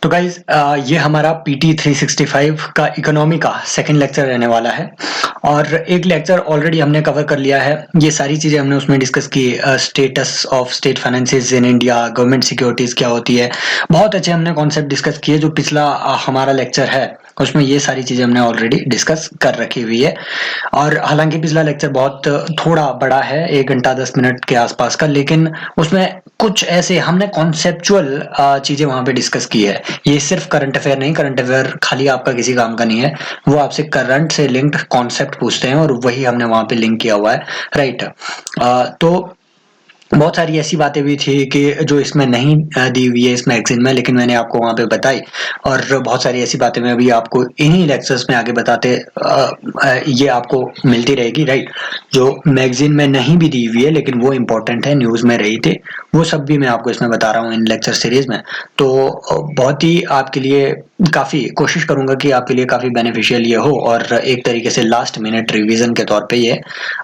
तो गाइज ये हमारा पीटी 365 का इकोनॉमी का सेकंड लेक्चर रहने वाला है और एक लेक्चर ऑलरेडी हमने कवर कर लिया है। ये सारी चीज़ें हमने उसमें डिस्कस की, status of state finances in India, government securities क्या होती है। बहुत अच्छे हमने कॉन्सेप्ट डिस्कस किए। जो पिछला हमारा लेक्चर है उसमें ये सारी चीज़ें हमने ऑलरेडी डिस्कस कर रखी हुई है। और हालांकि पिछला लेक्चर बहुत थोड़ा बड़ा है, 1 घंटा 10 मिनट के आसपास का, लेकिन उसमें कुछ ऐसे हमने कॉन्सेप्चुअल चीज़ें वहाँ पे डिस्कस की है। ये सिर्फ करंट अफेयर नहीं, करंट अफेयर खाली आपका किसी काम का नहीं है, वो आपसे करंट से लिंक्ड कॉन्सेप्ट पूछते हैं और वही हमने वहाँ पे लिंक किया हुआ है, राइट। तो बहुत सारी ऐसी बातें भी थी कि जो इसमें नहीं दी हुई है इस मैगजीन में, लेकिन मैंने आपको वहाँ पे बताई। और बहुत सारी ऐसी बातें मैं अभी आपको इन्हीं लेक्चर्स में आगे बताते ये आपको मिलती रहेगी, राइट। जो मैगजीन में नहीं भी दी हुई है लेकिन वो इम्पोर्टेंट है, न्यूज़ में रही थी, वो सब भी मैं आपको इसमें बता रहा हूँ इन लेक्चर सीरीज में। तो बहुत ही आपके लिए काफ़ी कोशिश करूंगा कि आपके लिए काफ़ी बेनिफिशियल ये हो और एक तरीके से लास्ट मिनट रिवीजन के तौर पे ये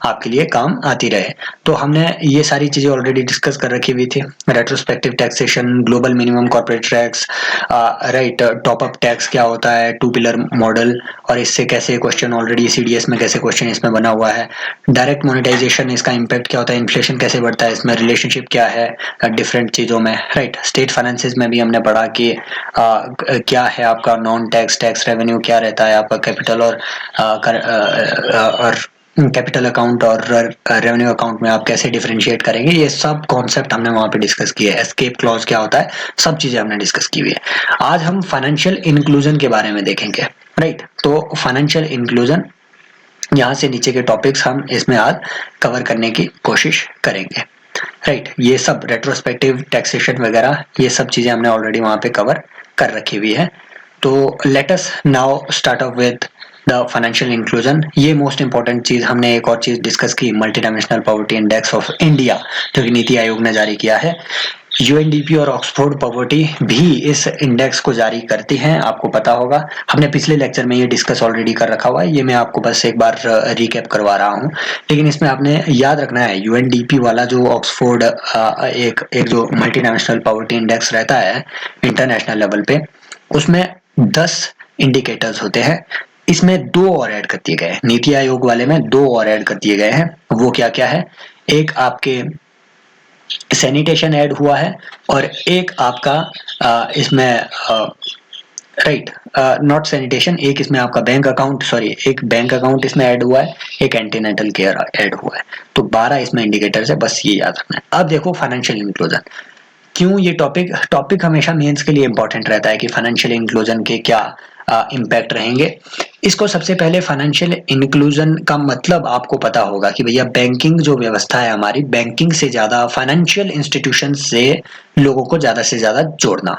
आपके लिए काम आती रहे। तो हमने ये सारी चीज़ें ऑलरेडी डिस्कस कर रखी हुई थी। Retrospective taxation, global minimum corporate tax, right, top up tax क्या होता है, 2 पिलर मॉडल, और इससे कैसे क्वेश्चन ऑलरेडी सीडीएस में कैसे क्वेश्चन इसमें बना हुआ है। डायरेक्ट मोनेटाइजेशन, इसका इम्पैक्ट क्या होता है, इन्फ्लेशन कैसे बढ़ता है, इसमें रिलेशनशिप क्या है डिफरेंट चीज़ों में, राइट। स्टेट फाइनेंसेस में भी हमने पढ़ा कि क्या है आपका नॉन टैक्स, टैक्स रेवेन्यू क्या रहता है आपका, कैपिटल और कैपिटल अकाउंट और रेवेन्यू अकाउंट में आप कैसे डिफरेंशिएट करेंगे। ये सब कॉन्सेप्ट हमने वहाँ पे डिस्कस किए। एस्केप क्लॉज क्या होता है, सब चीज़ें हमने डिस्कस की हुई है। आज हम फाइनेंशियल इंक्लूजन के बारे में देखेंगे, राइट। तो फाइनेंशियल इंक्लूजन, यहाँ से नीचे के टॉपिक्स हम इसमें आज कवर करने की कोशिश करेंगे, राइट। ये सब रेट्रोस्पेक्टिव टैक्सेशन वगैरह ये सब चीज़ें हमने ऑलरेडी वहाँ पे कवर कर रखी हुई है। तो let us now start of with the financial inclusion. ये मोस्ट इंपॉर्टेंट चीज़, हमने एक और चीज़ डिस्कस की, multi dimensional poverty index of India, जो कि नीति आयोग ने जारी किया है। यूएनडीपी और ऑक्सफोर्ड पॉवर्टी भी इस इंडेक्स को जारी करती हैं, आपको पता होगा। हमने पिछले लेक्चर में ये डिस्कस ऑलरेडी कर रखा हुआ है, ये मैं आपको बस एक बार रिकैप करवा रहा हूँ। लेकिन इसमें आपने याद रखना है, यूएनडीपी वाला जो ऑक्सफोर्ड एक जो मल्टी डायमेंशनल पॉवर्टी इंडेक्स रहता है इंटरनेशनल लेवल पे, उसमें 10 इंडिकेटर्स होते हैं। इसमें 2 और ऐड कर दिए गए हैं, नीति आयोग वाले में 2 और ऐड कर दिए गए हैं। वो क्या क्या है, एक आपके सैनिटेशन ऐड हुआ है और एक आपका इसमें राइट, नॉट सैनिटेशन, एक इसमें आपका बैंक अकाउंट, सॉरी, एक बैंक अकाउंट इसमें ऐड हुआ है, एक एंटीनेटल केयर ऐड हुआ है। तो 12 इसमें इंडिकेटर्स है, बस ये याद रखना है। अब देखो फाइनेंशियल इंक्लूजन, क्यों ये टॉपिक हमेशा मेंस के लिए इंपॉर्टेंट रहता है कि फाइनेंशियल इंक्लूजन के क्या इम्पैक्ट रहेंगे। इसको सबसे पहले फाइनेंशियल इंक्लूजन का मतलब आपको पता होगा कि भैया बैंकिंग जो व्यवस्था है हमारी, बैंकिंग से ज्यादा फाइनेंशियल इंस्टीट्यूशन से लोगों को ज्यादा से ज्यादा जोड़ना,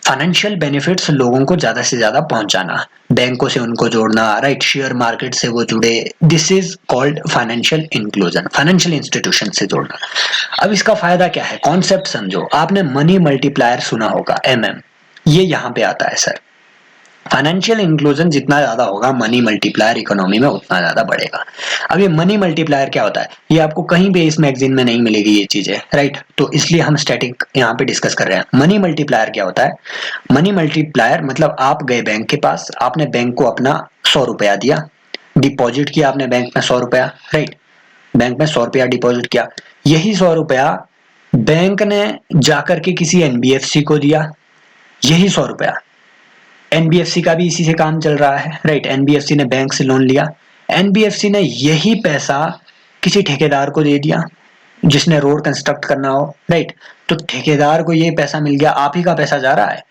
फाइनेंशियल बेनिफिट्स लोगों को ज्यादा से ज्यादा पहुंचाना, बैंकों से उनको जोड़ना, राइट, शेयर मार्केट से वो जुड़े, this is called financial inclusion, financial institution से जोड़ना। अब इसका फायदा क्या है, कॉन्सेप्ट समझो। आपने मनी मल्टीप्लायर सुना होगा, MM, ये यहाँ पे आता है सर। फाइनेंशियल इंक्लूजन जितना ज्यादा होगा, मनी मल्टीप्लायर इकोनॉमी में उतना ज्यादा बढ़ेगा। अब ये मनी मल्टीप्लायर क्या होता है, ये आपको कहीं भी इस मैगजीन में नहीं मिलेगी ये चीजें, राइट। तो इसलिए हम स्टैटिक यहाँ पे डिस्कस कर रहे हैं। मनी मल्टीप्लायर क्या होता है, मनी मल्टीप्लायर मतलब आप गए बैंक के पास, आपने बैंक को अपना 100 रुपया दिया, डिपॉजिट किया आपने बैंक में 100 रुपया, राइट, बैंक में 100 रुपया डिपॉजिट किया। यही 100 रुपया बैंक ने जाकर के किसी एनबीएफसी को दिया, यही 100 रुपया। एनबीएफसी का भी इसी से काम चल रहा है, राइट। एनबीएफसी ने बैंक से लोन लिया, एनबीएफसी ने यही पैसा किसी ठेकेदार को दे दिया जिसने रोड कंस्ट्रक्ट करना हो, राइट। तो ठेकेदार को ये पैसा मिल गया, आप ही का पैसा जा रहा है।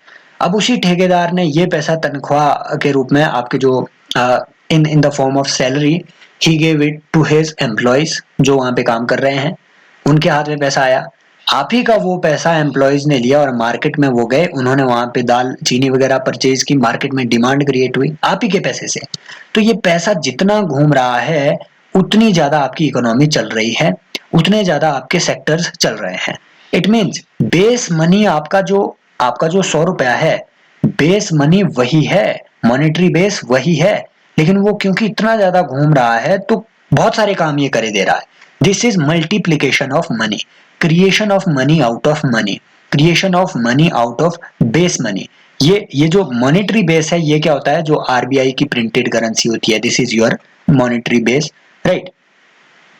अब उसी ठेकेदार ने ये पैसा तनख्वाह के रूप में आपके जो in the form of salary, he gave it to his employees जो वहां पे काम कर रहे हैं, उनके हाथ में पैसा आया। आप ही का वो पैसा एम्प्लॉयज ने लिया और मार्केट में वो गए, उन्होंने वहां पे दाल चीनी वगैरह परचेज की, मार्केट में डिमांड क्रिएट हुई आप ही के पैसे से। तो ये पैसा जितना घूम रहा है उतनी ज्यादा आपकी इकोनॉमी चल रही है, उतने ज्यादा आपके सेक्टर्स चल रहे हैं। इट मीन्स बेस मनी आपका जो 100 रुपया है, बेस मनी वही है, मॉनेटरी बेस वही है, लेकिन वो क्योंकि इतना ज्यादा घूम रहा है तो बहुत सारे काम ये करे दे रहा है। This is multiplication of money, creation of money out of money, creation of money out of base money. ये जो मॉनेटरी बेस है ये क्या होता है, जो आरबीआई की प्रिंटेड करेंसी होती है, this is your monetary base, right.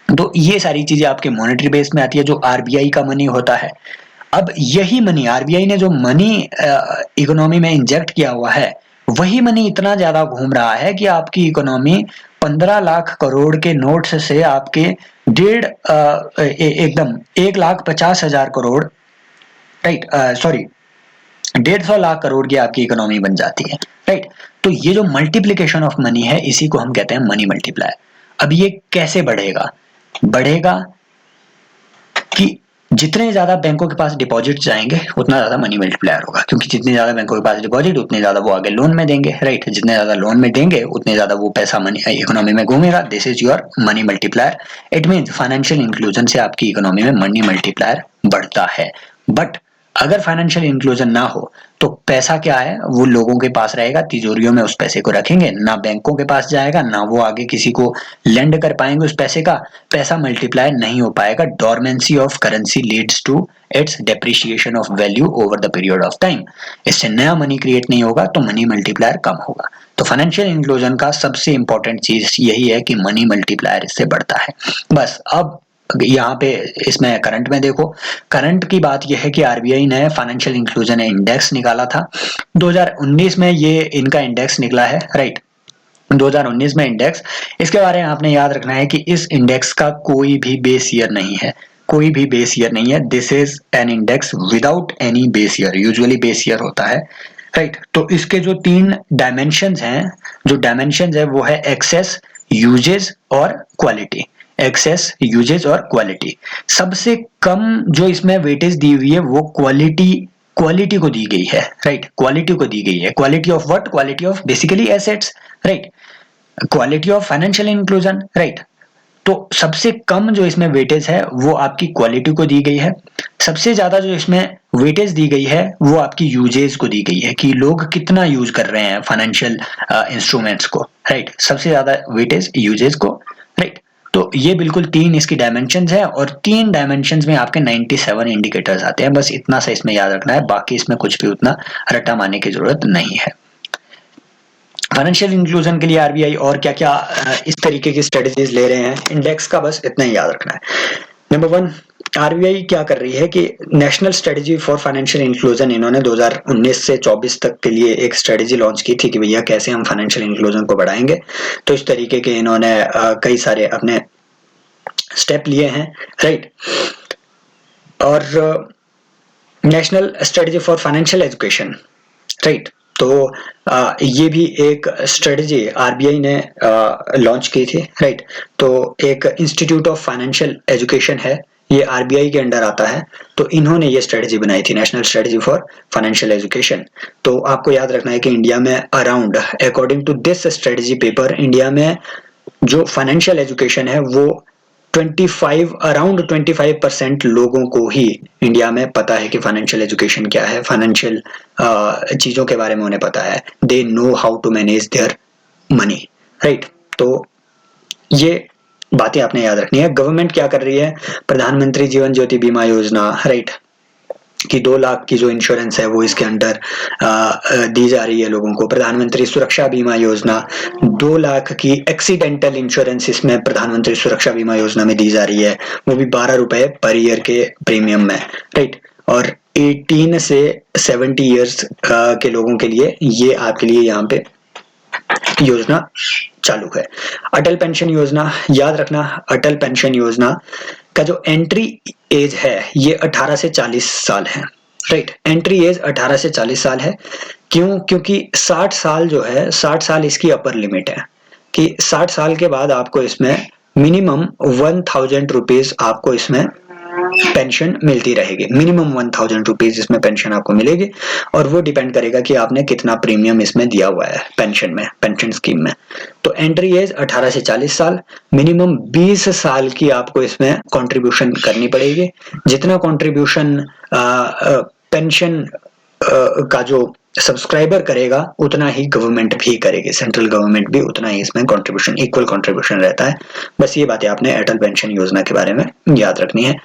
तो ये सारी चीजें आपके मॉनेटरी बेस में आती है, जो आरबीआई का मनी होता है। अब यही मनी, आरबीआई ने जो मनी इकोनॉमी में इंजेक्ट किया हुआ है, वही मनी इतना ज्यादा घूम रहा है कि आपकी इकोनॉमी 15 लाख करोड़ के नोट्स से आपके एकदम 1,50,000 करोड़, राइट, सॉरी 150 लाख करोड़ की आपकी इकोनॉमी बन जाती है, राइट। तो ये जो मल्टीप्लीकेशन ऑफ मनी है, इसी को हम कहते हैं मनी मल्टीप्लायर। अब ये कैसे बढ़ेगा? बढ़ेगा कि जितने ज्यादा बैंकों के पास डिपॉजिट जाएंगे उतना ज्यादा मनी मल्टीप्लायर होगा, क्योंकि जितने ज्यादा बैंकों के पास डिपॉजिट उतने ज्यादा वो आगे लोन में देंगे, राइट। जितने ज्यादा लोन में देंगे उतने ज्यादा वो पैसा मनी इकोनॉमी में घूमेगा। This is your money multiplier. It means financial inclusion से आपकी इकोनॉमी में मनी मल्टीप्लायर बढ़ता है। बट अगर फाइनेंशियल इंक्लूजन ना हो तो पैसा क्या है, वो लोगों के पास रहेगा, तिजोरियों में उस पैसे को रखेंगे, ना बैंकों के पास जाएगा, ना वो आगे किसी को लेंड कर पाएंगे उस पैसे का, पैसा मल्टीप्लाई नहीं हो पाएगा। Dormancy of currency leads to its depreciation of value over the period of time. इससे नया मनी क्रिएट नहीं होगा तो मनी मल्टीप्लायर कम होगा। तो फाइनेंशियल इंक्लूजन का सबसे इंपॉर्टेंट चीज यही है कि मनी मल्टीप्लायर इससे बढ़ता है। बस अब यहाँ पे इसमें करंट में देखो, करंट की बात यह है कि आरबीआई ने फाइनेंशियल इंक्लूजन इंडेक्स निकाला था 2019 में, ये इनका इंडेक्स निकला है, राइट। 2019 में इंडेक्स, इसके बारे में आपने याद रखना है कि इस इंडेक्स का कोई भी बेस ईयर नहीं है, कोई भी बेस ईयर नहीं है। This is an index without any base year, usually base year होता है, राइट। तो इसके जो 3 डायमेंशंस हैं, जो डायमेंशंस है वो है एक्सेस, यूजेज और क्वालिटी। एक्सेस, यूजेज और क्वालिटी। सबसे कम जो इसमें वेटेज दी हुई है वो क्वालिटी को दी गई है, राइट। क्वालिटी को दी गई है। Quality of what? Quality of basically assets, right. Quality of financial inclusion, right. तो सबसे कम जो इसमें वेटेज है वो आपकी क्वालिटी को दी गई है। सबसे ज्यादा जो इसमें वेटेज दी गई है वो आपकी यूजेज को दी गई है, कि लोग कितना यूज कर रहे हैं फाइनेंशियल इंस्ट्रूमेंट्स को, राइट। सबसे ज्यादा वेटेज यूजेज को, राइट। तो ये बिल्कुल 3 इसकी डायमेंशंस है, और 3 डायमेंशंस में आपके 97 इंडिकेटर्स आते हैं। बस इतना सा इसमें याद रखना है, बाकी इसमें कुछ भी उतना रट्टा मारने की जरूरत नहीं है। फाइनेंशियल इंक्लूजन के लिए आरबीआई और क्या क्या इस तरीके की स्ट्रेटेजीज ले रहे हैं, इंडेक्स का बस इतना ही याद रखना है। नंबर 1, आरबीआई क्या कर रही है कि national strategy for financial inclusion, इन्होंने 2019 से 24 तक के लिए एक स्ट्रेटजी लॉन्च की थी कि भैया कैसे हम फाइनेंशियल इंक्लूजन को बढ़ाएंगे। तो इस तरीके के इन्होंने कई सारे अपने स्टेप लिए हैं, राइट। और national strategy for financial education, right. तो ये भी एक स्ट्रेटजी आरबीआई ने लॉन्च की थी, राइट। तो एक इंस्टीट्यूट ऑफ फाइनेंशियल एजुकेशन है, ये आरबीआई के अंडर आता है। तो इन्होंने ये स्ट्रेटजी बनाई थी, national strategy for financial education. तो आपको याद रखना है कि इंडिया में around, according to this strategy paper, India में जो फाइनेंशियल एजुकेशन है वो अराउंड 25% लोगों को ही इंडिया में पता है कि फाइनेंशियल एजुकेशन क्या है, फाइनेंशियल चीजों के बारे में उन्हें पता है। They know how to manage their money, right. तो ये बातें आपने याद रखनी है। गवर्नमेंट क्या कर रही है? प्रधानमंत्री जीवन ज्योति बीमा योजना, राइट, कि 2 लाख की जो इंश्योरेंस है वो इसके अंडर दी जा रही है लोगों को। प्रधानमंत्री सुरक्षा बीमा योजना, 2 लाख की एक्सीडेंटल इंश्योरेंस इसमें प्रधानमंत्री सुरक्षा बीमा योजना में दी जा रही है, वो भी 12 रुपए पर ईयर के प्रीमियम में, राइट। और 18 से 70 ईयर्स के लोगों के लिए ये आपके लिए यहाँ पे योजना चालू है। अटल पेंशन योजना, याद रखना, अटल पेंशन योजना का जो एंट्री एज है ये 18 से 40 साल है, राइट। एंट्री एज 18 से 40 साल है। क्यों? क्योंकि 60 साल जो है, 60 साल इसकी अपर लिमिट है, कि 60 साल के बाद आपको इसमें मिनिमम 1000 रुपीज आपको इसमें पेंशन मिलती रहेगी। मिनिमम 1000 रुपीज इसमें पेंशन आपको मिलेगी, और वो डिपेंड करेगा कि आपने कितना प्रीमियम इसमें दिया हुआ है पेंशन में, पेंशन स्कीम में। तो एंट्री एज 18 से 40 साल, मिनिमम 20 साल की आपको इसमें कंट्रीब्यूशन करनी पड़ेगी। जितना कंट्रीब्यूशन पेंशन का जो सब्सक्राइबर करेगा उतना ही गवर्नमेंट भी करेगी, सेंट्रल गवर्नमेंट भी उतना ही इसमें कंट्रीब्यूशन, इक्वल कंट्रीब्यूशन रहता है। बस ये बातें आपने अटल पेंशन योजना के बारे में याद रखनी है।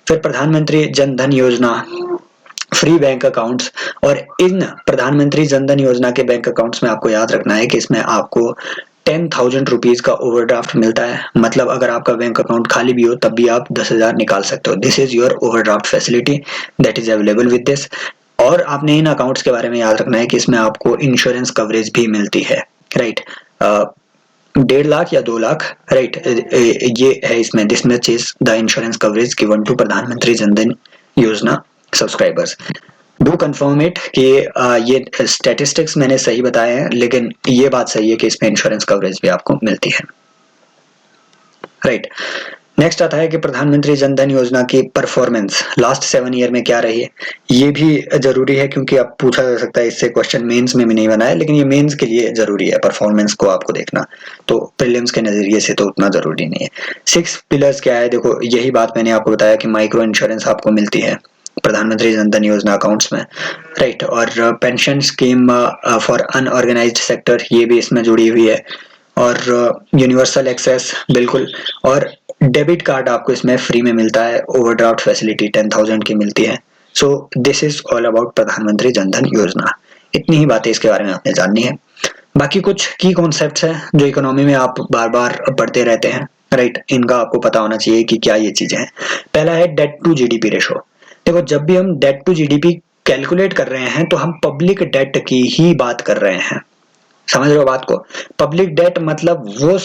फिर प्रधानमंत्री जन धन योजना, फ्री बैंक अकाउंट्स। और इन प्रधानमंत्री जनधन योजना के बैंक अकाउंट्स में आपको याद रखना है कि इसमें आपको 10,000 रुपीज का ओवरड्राफ्ट मिलता है। मतलब अगर आपका बैंक अकाउंट खाली भी हो तब भी आप 10,000 निकाल सकते हो। This is your overdraft facility that is available with this. और आपने इन अकाउंट्स के बारे में याद रखना है कि इसमें आपको इंश्योरेंस कवरेज भी मिलती है, राइट। 1.5 लाख या 2 लाख, राइट, ये है इसमें। This much is the insurance coverage given to Pradhan Mantri Jan Dhan योजना सब्सक्राइबर्स। डू कंफर्म इट कि ये स्टैटिस्टिक्स मैंने सही बताए हैं, लेकिन ये बात सही है कि इसमें इंश्योरेंस कवरेज भी आपको मिलती है, राइट। नेक्स्ट आता है कि प्रधानमंत्री जनधन योजना की परफॉर्मेंस लास्ट 7 ईयर में क्या रही है। ये भी जरूरी है क्योंकि अब पूछा जा सकता है इससे क्वेश्चन, मेंस में भी नहीं बना है, लेकिन ये मेंस के लिए जरूरी है परफॉर्मेंस को आपको देखना, तो प्रीलिम्स के नजरिए से तो उतना जरूरी नहीं है। 6 पिलर्स क्या है, देखो यही बात मैंने आपको बताया कि माइक्रो इंश्योरेंस आपको मिलती है प्रधानमंत्री जनधन योजना अकाउंट्स में, राइट। और pension scheme for unorganised sector, ये भी इसमें जुड़ी हुई है। और यूनिवर्सल एक्सेस, बिल्कुल। और डेबिट कार्ड आपको इसमें फ्री में मिलता है, ओवरड्राफ्ट फैसिलिटी 10,000 की मिलती है। So this is all about प्रधानमंत्री जनधन योजना। इतनी ही बातें इसके बारे में आपने जाननी है। बाकी कुछ की कॉन्सेप्ट्स हैं जो इकोनॉमी में आप बार बार पढ़ते रहते हैं, राइट। इनका आपको पता होना चाहिए कि क्या ये चीजें हैं। पहला है डेट टू जीडीपी रेशो। देखो जब भी हम डेट टू जीडीपी कैलकुलेट कर रहे हैं तो हम पब्लिक डेट की ही बात कर रहे हैं, समझ रहे हो बात को। पब्लिक डेट मतलब वो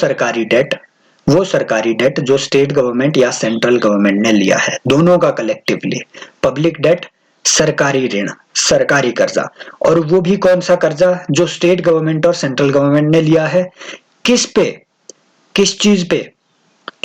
सरकारी डेट जो स्टेट गवर्नमेंट या सेंट्रल गवर्नमेंट ने लिया है, दोनों का कलेक्टिवली। पब्लिक डेट सरकारी ऋण, सरकारी कर्जा। और वो भी कौन सा कर्जा, जो स्टेट गवर्नमेंट और सेंट्रल गवर्नमेंट ने लिया है। किस पे, किस चीज पे,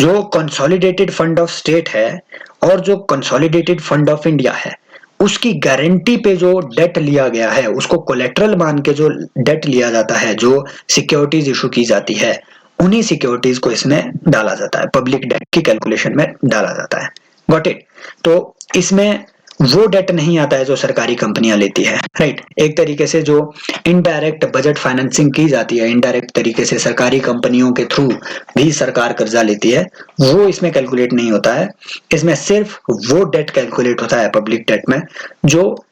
जो कंसोलिडेटेड फंड ऑफ स्टेट है और जो कंसोलिडेटेड फंड ऑफ इंडिया है, उसकी गारंटी पे जो डेट लिया गया है, उसको कोलेट्रल मान के जो डेट लिया जाता है, जो सिक्योरिटीज इशू की जाती है, उन्हीं सिक्योरिटीज को इसमें डाला जाता है, पब्लिक डेट की कैलकुलेशन में डाला जाता है। Got it. तो इसमें वो डेट नहीं आता है जो सरकारी कंपनियां लेती है, राइट। एक तरीके से जो इनडायरेक्ट बजट फाइनेंसिंग की जाती है, इनडायरेक्ट तरीके से सरकारी कंपनियों के थ्रू भी सरकार कर्जा लेती है, वो इसमें कैलकुलेट नहीं होता है। इसमें सिर्फ वो डेट कैलकुलेट होता है पब्लिक डेट में जो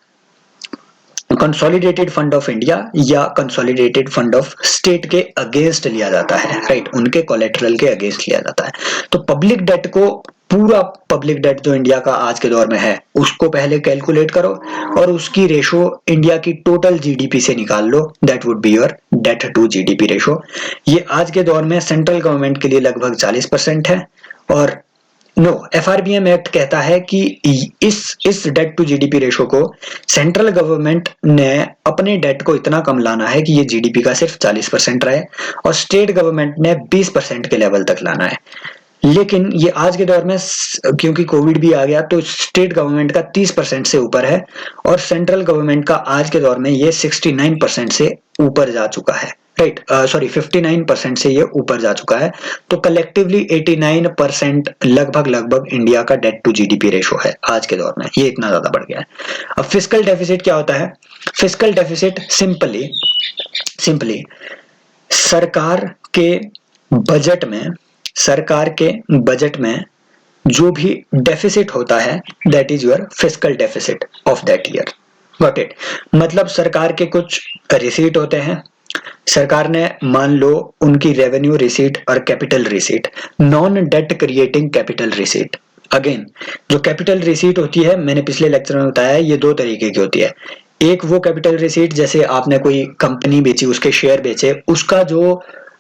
कंसोलिडेटेड फंड ऑफ इंडिया या कंसोलिडेटेड फंड ऑफ स्टेट के अगेंस्ट लिया जाता है, राइट। उनके कोलेटरल के अगेंस्ट लिया जाता है। तो पब्लिक डेट को, पूरा पब्लिक डेट जो इंडिया का आज के दौर में है, उसको पहले कैलकुलेट करो और उसकी रेशो इंडिया की टोटल जीडीपी से निकाल लो। That would be your debt to GDP ratio. ये आज के दौर में सेंट्रल गवर्नमेंट के लिए लगभग 40% है। और नो, एफआरबीएम एक्ट कहता है कि इस डेट टू जीडीपी रेशो को सेंट्रल गवर्नमेंट ने अपने डेट को इतना कम लाना है कि ये जीडीपी का सिर्फ 40% रहे, और स्टेट गवर्नमेंट ने 20% के लेवल तक लाना है। लेकिन ये आज के दौर में क्योंकि कोविड भी आ गया तो स्टेट गवर्नमेंट का 30% से ऊपर है, और सेंट्रल गवर्नमेंट का आज के दौर में ये 69% से ऊपर जा चुका है, राइट। सॉरी 59% से ये ऊपर जा चुका है। तो कलेक्टिवली 89% लगभग इंडिया का डेट टू जीडीपी रेशो है आज के दौर में, ये इतना ज्यादा बढ़ गया है। अब फिस्कल डेफिसिट क्या होता है। फिस्कल डेफिसिट सिंपली सरकार के बजट में जो भी डेफिसिट होता है, that is your fiscal deficit of that year. Got it. मतलब सरकार के कुछ रिसीट होते हैं, सरकार ने मान लो उनकी रेवेन्यू रिसीट और capital receipt, non debt creating capital receipt. Again जो कैपिटल रिसीट होती है, मैंने पिछले लेक्चर में बताया, ये दो तरीके की होती है। एक वो कैपिटल रिसीट, जैसे आपने कोई कंपनी बेची, उसके शेयर बेचे,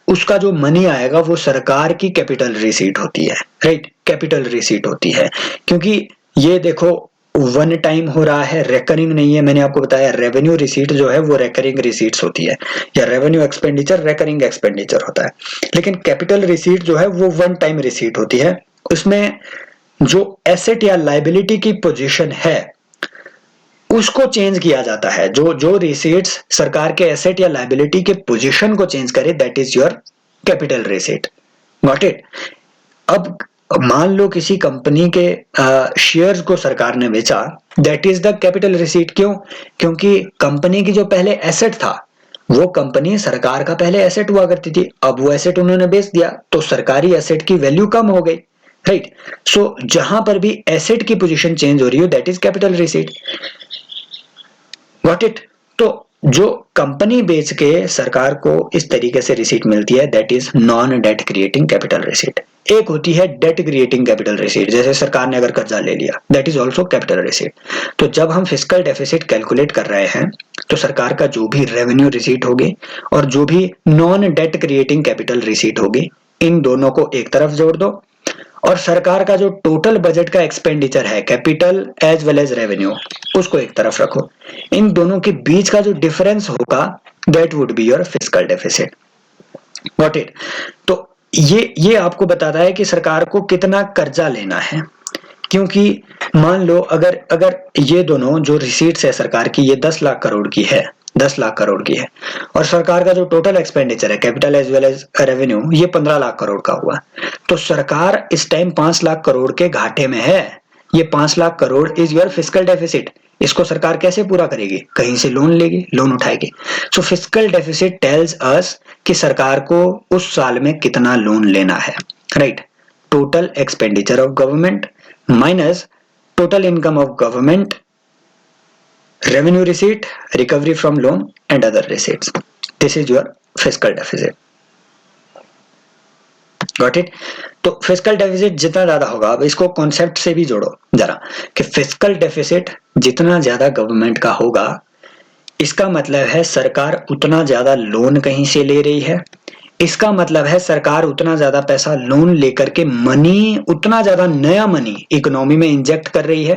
उसका जो मनी आएगा वो सरकार की कैपिटल रिसीट होती है, राइट। कैपिटल रिसीट होती है क्योंकि ये देखो वन टाइम हो रहा है, रेकरिंग नहीं है। मैंने आपको बताया रेवेन्यू रिसीट जो है वो रेकरिंग रिसीट्स होती है, या रेवेन्यू एक्सपेंडिचर रेकरिंग एक्सपेंडिचर होता है। लेकिन कैपिटल रिसीट जो है वो वन टाइम रिसीट होती है। उसमें जो एसेट या लायबिलिटी की पोजीशन है उसको चेंज किया जाता है। जो रिसीट्स सरकार के एसेट या लायबिलिटी के पोजीशन को चेंज करे, that is your capital receipt. Got it. अब मान लो किसी कंपनी के शेयर्स को सरकार ने बेचा, that is the capital receipt. क्यों? क्योंकि कंपनी की जो पहले एसेट था, वो कंपनी सरकार का पहले एसेट हुआ करती थी, अब वो एसेट उन्होंने बेच दिया तो सरकारी एसेट की वैल्यू कम हो गई, राइट। सो जहां पर भी एसेट की पोजीशन चेंज हो रही हो, that is capital receipt. Got it. तो जो कंपनी बेच के सरकार को इस तरीके से रिसीट मिलती है, that is non debt creating capital receipt. एक होती है डेट क्रिएटिंग कैपिटल रिसीट, जैसे सरकार ने अगर कर्जा ले लिया, that is also capital receipt. तो जब हम फिस्कल डेफिसिट कैलकुलेट कर रहे हैं तो सरकार का जो भी रेवेन्यू रिसीट होगी और जो भी non debt creating capital receipt होगी, इन दोनों को एक तरफ जोड़ दो और सरकार का जो टोटल बजट का एक्सपेंडिचर है, capital as well as revenue, उसको एक तरफ रखो। इन दोनों के बीच का जो डिफरेंस होगा, that would be your fiscal deficit. Got it. तो ये आपको बताता है कि सरकार को कितना कर्जा लेना है, क्योंकि मान लो अगर अगर ये दोनों जो रिसीट्स है सरकार की, ये 10 लाख करोड़ की है, 10 लाख करोड़ की है, और सरकार का जो टोटल एक्सपेंडिचर है, capital as well as revenue, ये 15 लाख करोड़ का हुआ, तो सरकार इस टाइम 5 लाख करोड़ के घाटे में है। ये 5 lakh crore is your fiscal deficit. इसको सरकार कैसे पूरा करेगी? कहीं से लोन लेगी, लोन उठाएगी। सो फिस्कल डेफिसिट टेल्स अस कि सरकार को उस साल में कितना लोन लेना है, right. Total expenditure of government minus total income of government, revenue receipt, recovery from loan and other receipts. This is your fiscal deficit. Got it? तो फिस्कल डेफिसिट जितना ज्यादा होगा, अब इसको कॉन्सेप्ट से भी जोड़ो जरा, कि फिस्कल डेफिसिट जितना ज्यादा गवर्नमेंट का होगा, इसका मतलब है सरकार उतना ज्यादा लोन कहीं से ले रही है। इसका मतलब है सरकार उतना ज्यादा पैसा लोन लेकर के मनी, उतना ज्यादा नया मनी इकोनॉमी में इंजेक्ट कर रही है,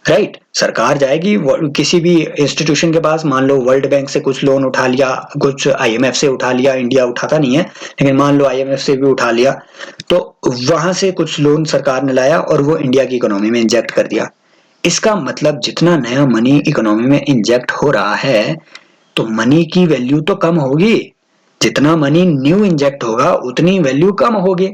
राइट। सरकार जाएगी किसी भी इंस्टीट्यूशन के पास, मान लो वर्ल्ड बैंक से कुछ लोन उठा लिया, कुछ आईएमएफ से उठा लिया, इंडिया उठाता नहीं है लेकिन मान लो आईएमएफ से भी उठा लिया, तो वहां से कुछ लोन सरकार ने लाया और वो इंडिया की इकोनॉमी में इंजेक्ट कर दिया। इसका मतलब जितना नया मनी इकोनॉमी में इंजेक्ट हो रहा है, तो मनी की वैल्यू तो कम होगी। जितना मनी न्यू इंजेक्ट होगा उतनी वैल्यू कम होगी।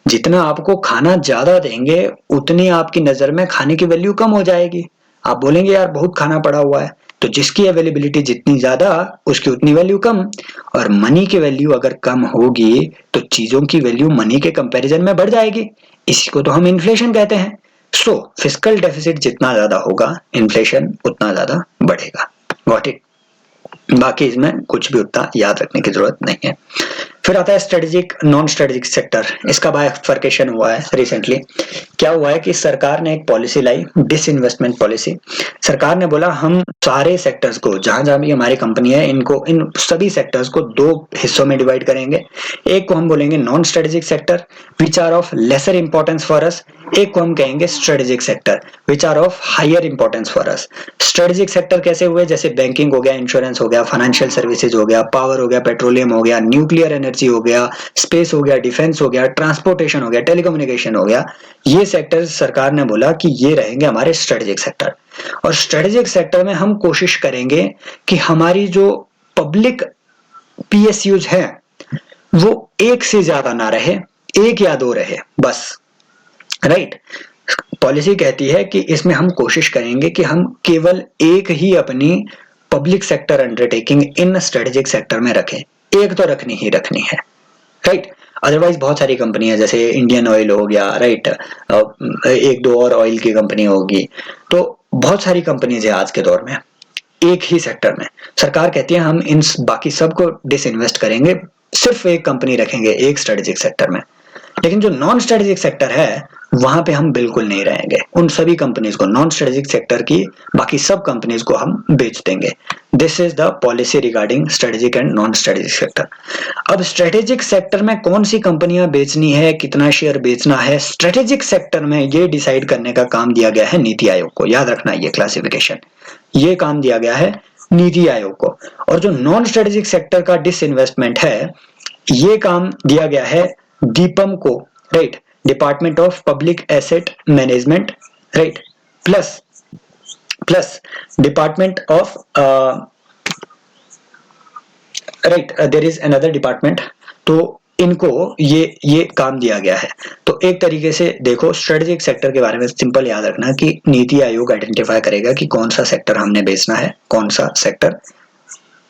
जितना आपको खाना ज्यादा देंगे उतनी आपकी नजर में खाने की वैल्यू कम हो जाएगी। आप बोलेंगे यार बहुत खाना पड़ा हुआ है, तो जिसकी अवेलेबिलिटी जितनी ज्यादा उसकी उतनी वैल्यू कम, और मनी की वैल्यू अगर कम होगी तो चीजों की वैल्यू मनी के कंपैरिजन में बढ़ जाएगी। इसी को तो हम इन्फ्लेशन कहते हैं। सो फिस्कल डेफिसिट जितना ज्यादा होगा, इन्फ्लेशन उतना ज्यादा बढ़ेगा। Got it. बाकी इसमें कुछ भी उतना याद रखने की जरूरत नहीं है। फिर आता है स्ट्रेटेजिक नॉन स्ट्रेटेजिक सेक्टर। इसका बाइफर्केशन हुआ है रिसेंटली। क्या हुआ है कि सरकार ने एक पॉलिसी लाई, डिसइन्वेस्टमेंट पॉलिसी। सरकार ने बोला हम सारे सेक्टर्स को, जहां जहां भी हमारी कंपनी है, इनको, इन सभी सेक्टर्स को दो हिस्सों में डिवाइड करेंगे। एक को हम बोलेंगे non strategic sector which are of lesser importance for us, एक को हम कहेंगे strategic sector which are of higher importance for us. Strategic sector कैसे हुए? जैसे बैंकिंग हो गया, इंश्योरेंस हो गया, फाइनेंशियल सर्विसेज हो गया, पावर हो गया, पेट्रोलियम हो गया, न्यूक्लियर एनर्जी हो गया, स्पेस हो गया, डिफेंस हो गया, ट्रांसपोर्टेशन हो गया, टेलीकम्युनिकेशन हो गया। ये सेक्टर्स सरकार ने बोला कि ये रहेंगे हमारे स्ट्रेटेजिक सेक्टर। और स्ट्रेटेजिक सेक्टर में हम कोशिश करेंगे कि हमारी जो पब्लिक पीएसयूज है वो एक से ज्यादा ना रहे, एक या दो रहे बस, राइट। पॉलिसी कहती है कि इसमें हम कोशिश करेंगे कि हम केवल एक ही अपनी पब्लिक सेक्टर अंडरटेकिंग इन स्ट्रेटेजिक सेक्टर में रखें, एक तो रखनी ही रखनी है, राइट। अदरवाइज बहुत सारी कंपनी है, जैसे इंडियन ऑयल हो गया, राइट, एक दो और ऑयल की कंपनी होगी, तो बहुत सारी कंपनीज है आज के दौर में एक ही सेक्टर में। सरकार कहती है हम इन बाकी सबको डिसइन्वेस्ट करेंगे, सिर्फ एक कंपनी रखेंगे एक स्ट्रेटेजिक सेक्टर में। लेकिन जो नॉन स्ट्रेटेजिक सेक्टर है वहां पे हम बिल्कुल नहीं रहेंगे। उन सभी कंपनीज को, नॉन स्ट्रेटेजिक सेक्टर की बाकी सब कंपनीज को हम बेच देंगे। This is the policy regarding strategic and non strategic sector. अब स्ट्रेटेजिक सेक्टर में कौन सी कंपनियां बेचनी है, कितना शेयर बेचना है, स्ट्रेटेजिक सेक्टर में ये डिसाइड करने का काम दिया गया है नीति आयोग को। याद रखना ये क्लासिफिकेशन, ये काम दिया गया है नीति आयोग को। और जो नॉन स्ट्रेटेजिक सेक्टर का डिसइन्वेस्टमेंट है, ये काम दिया गया है डीपम को, right, department of public asset management, right, plus department of, right, there is another department. तो इनको ये काम दिया गया है। तो एक तरीके से देखो, स्ट्रेटेजिक सेक्टर के बारे में सिंपल याद रखना कि नीति आयोग आइडेंटिफाई करेगा कि कौन सा सेक्टर हमने बेचना है, कौन सा सेक्टर,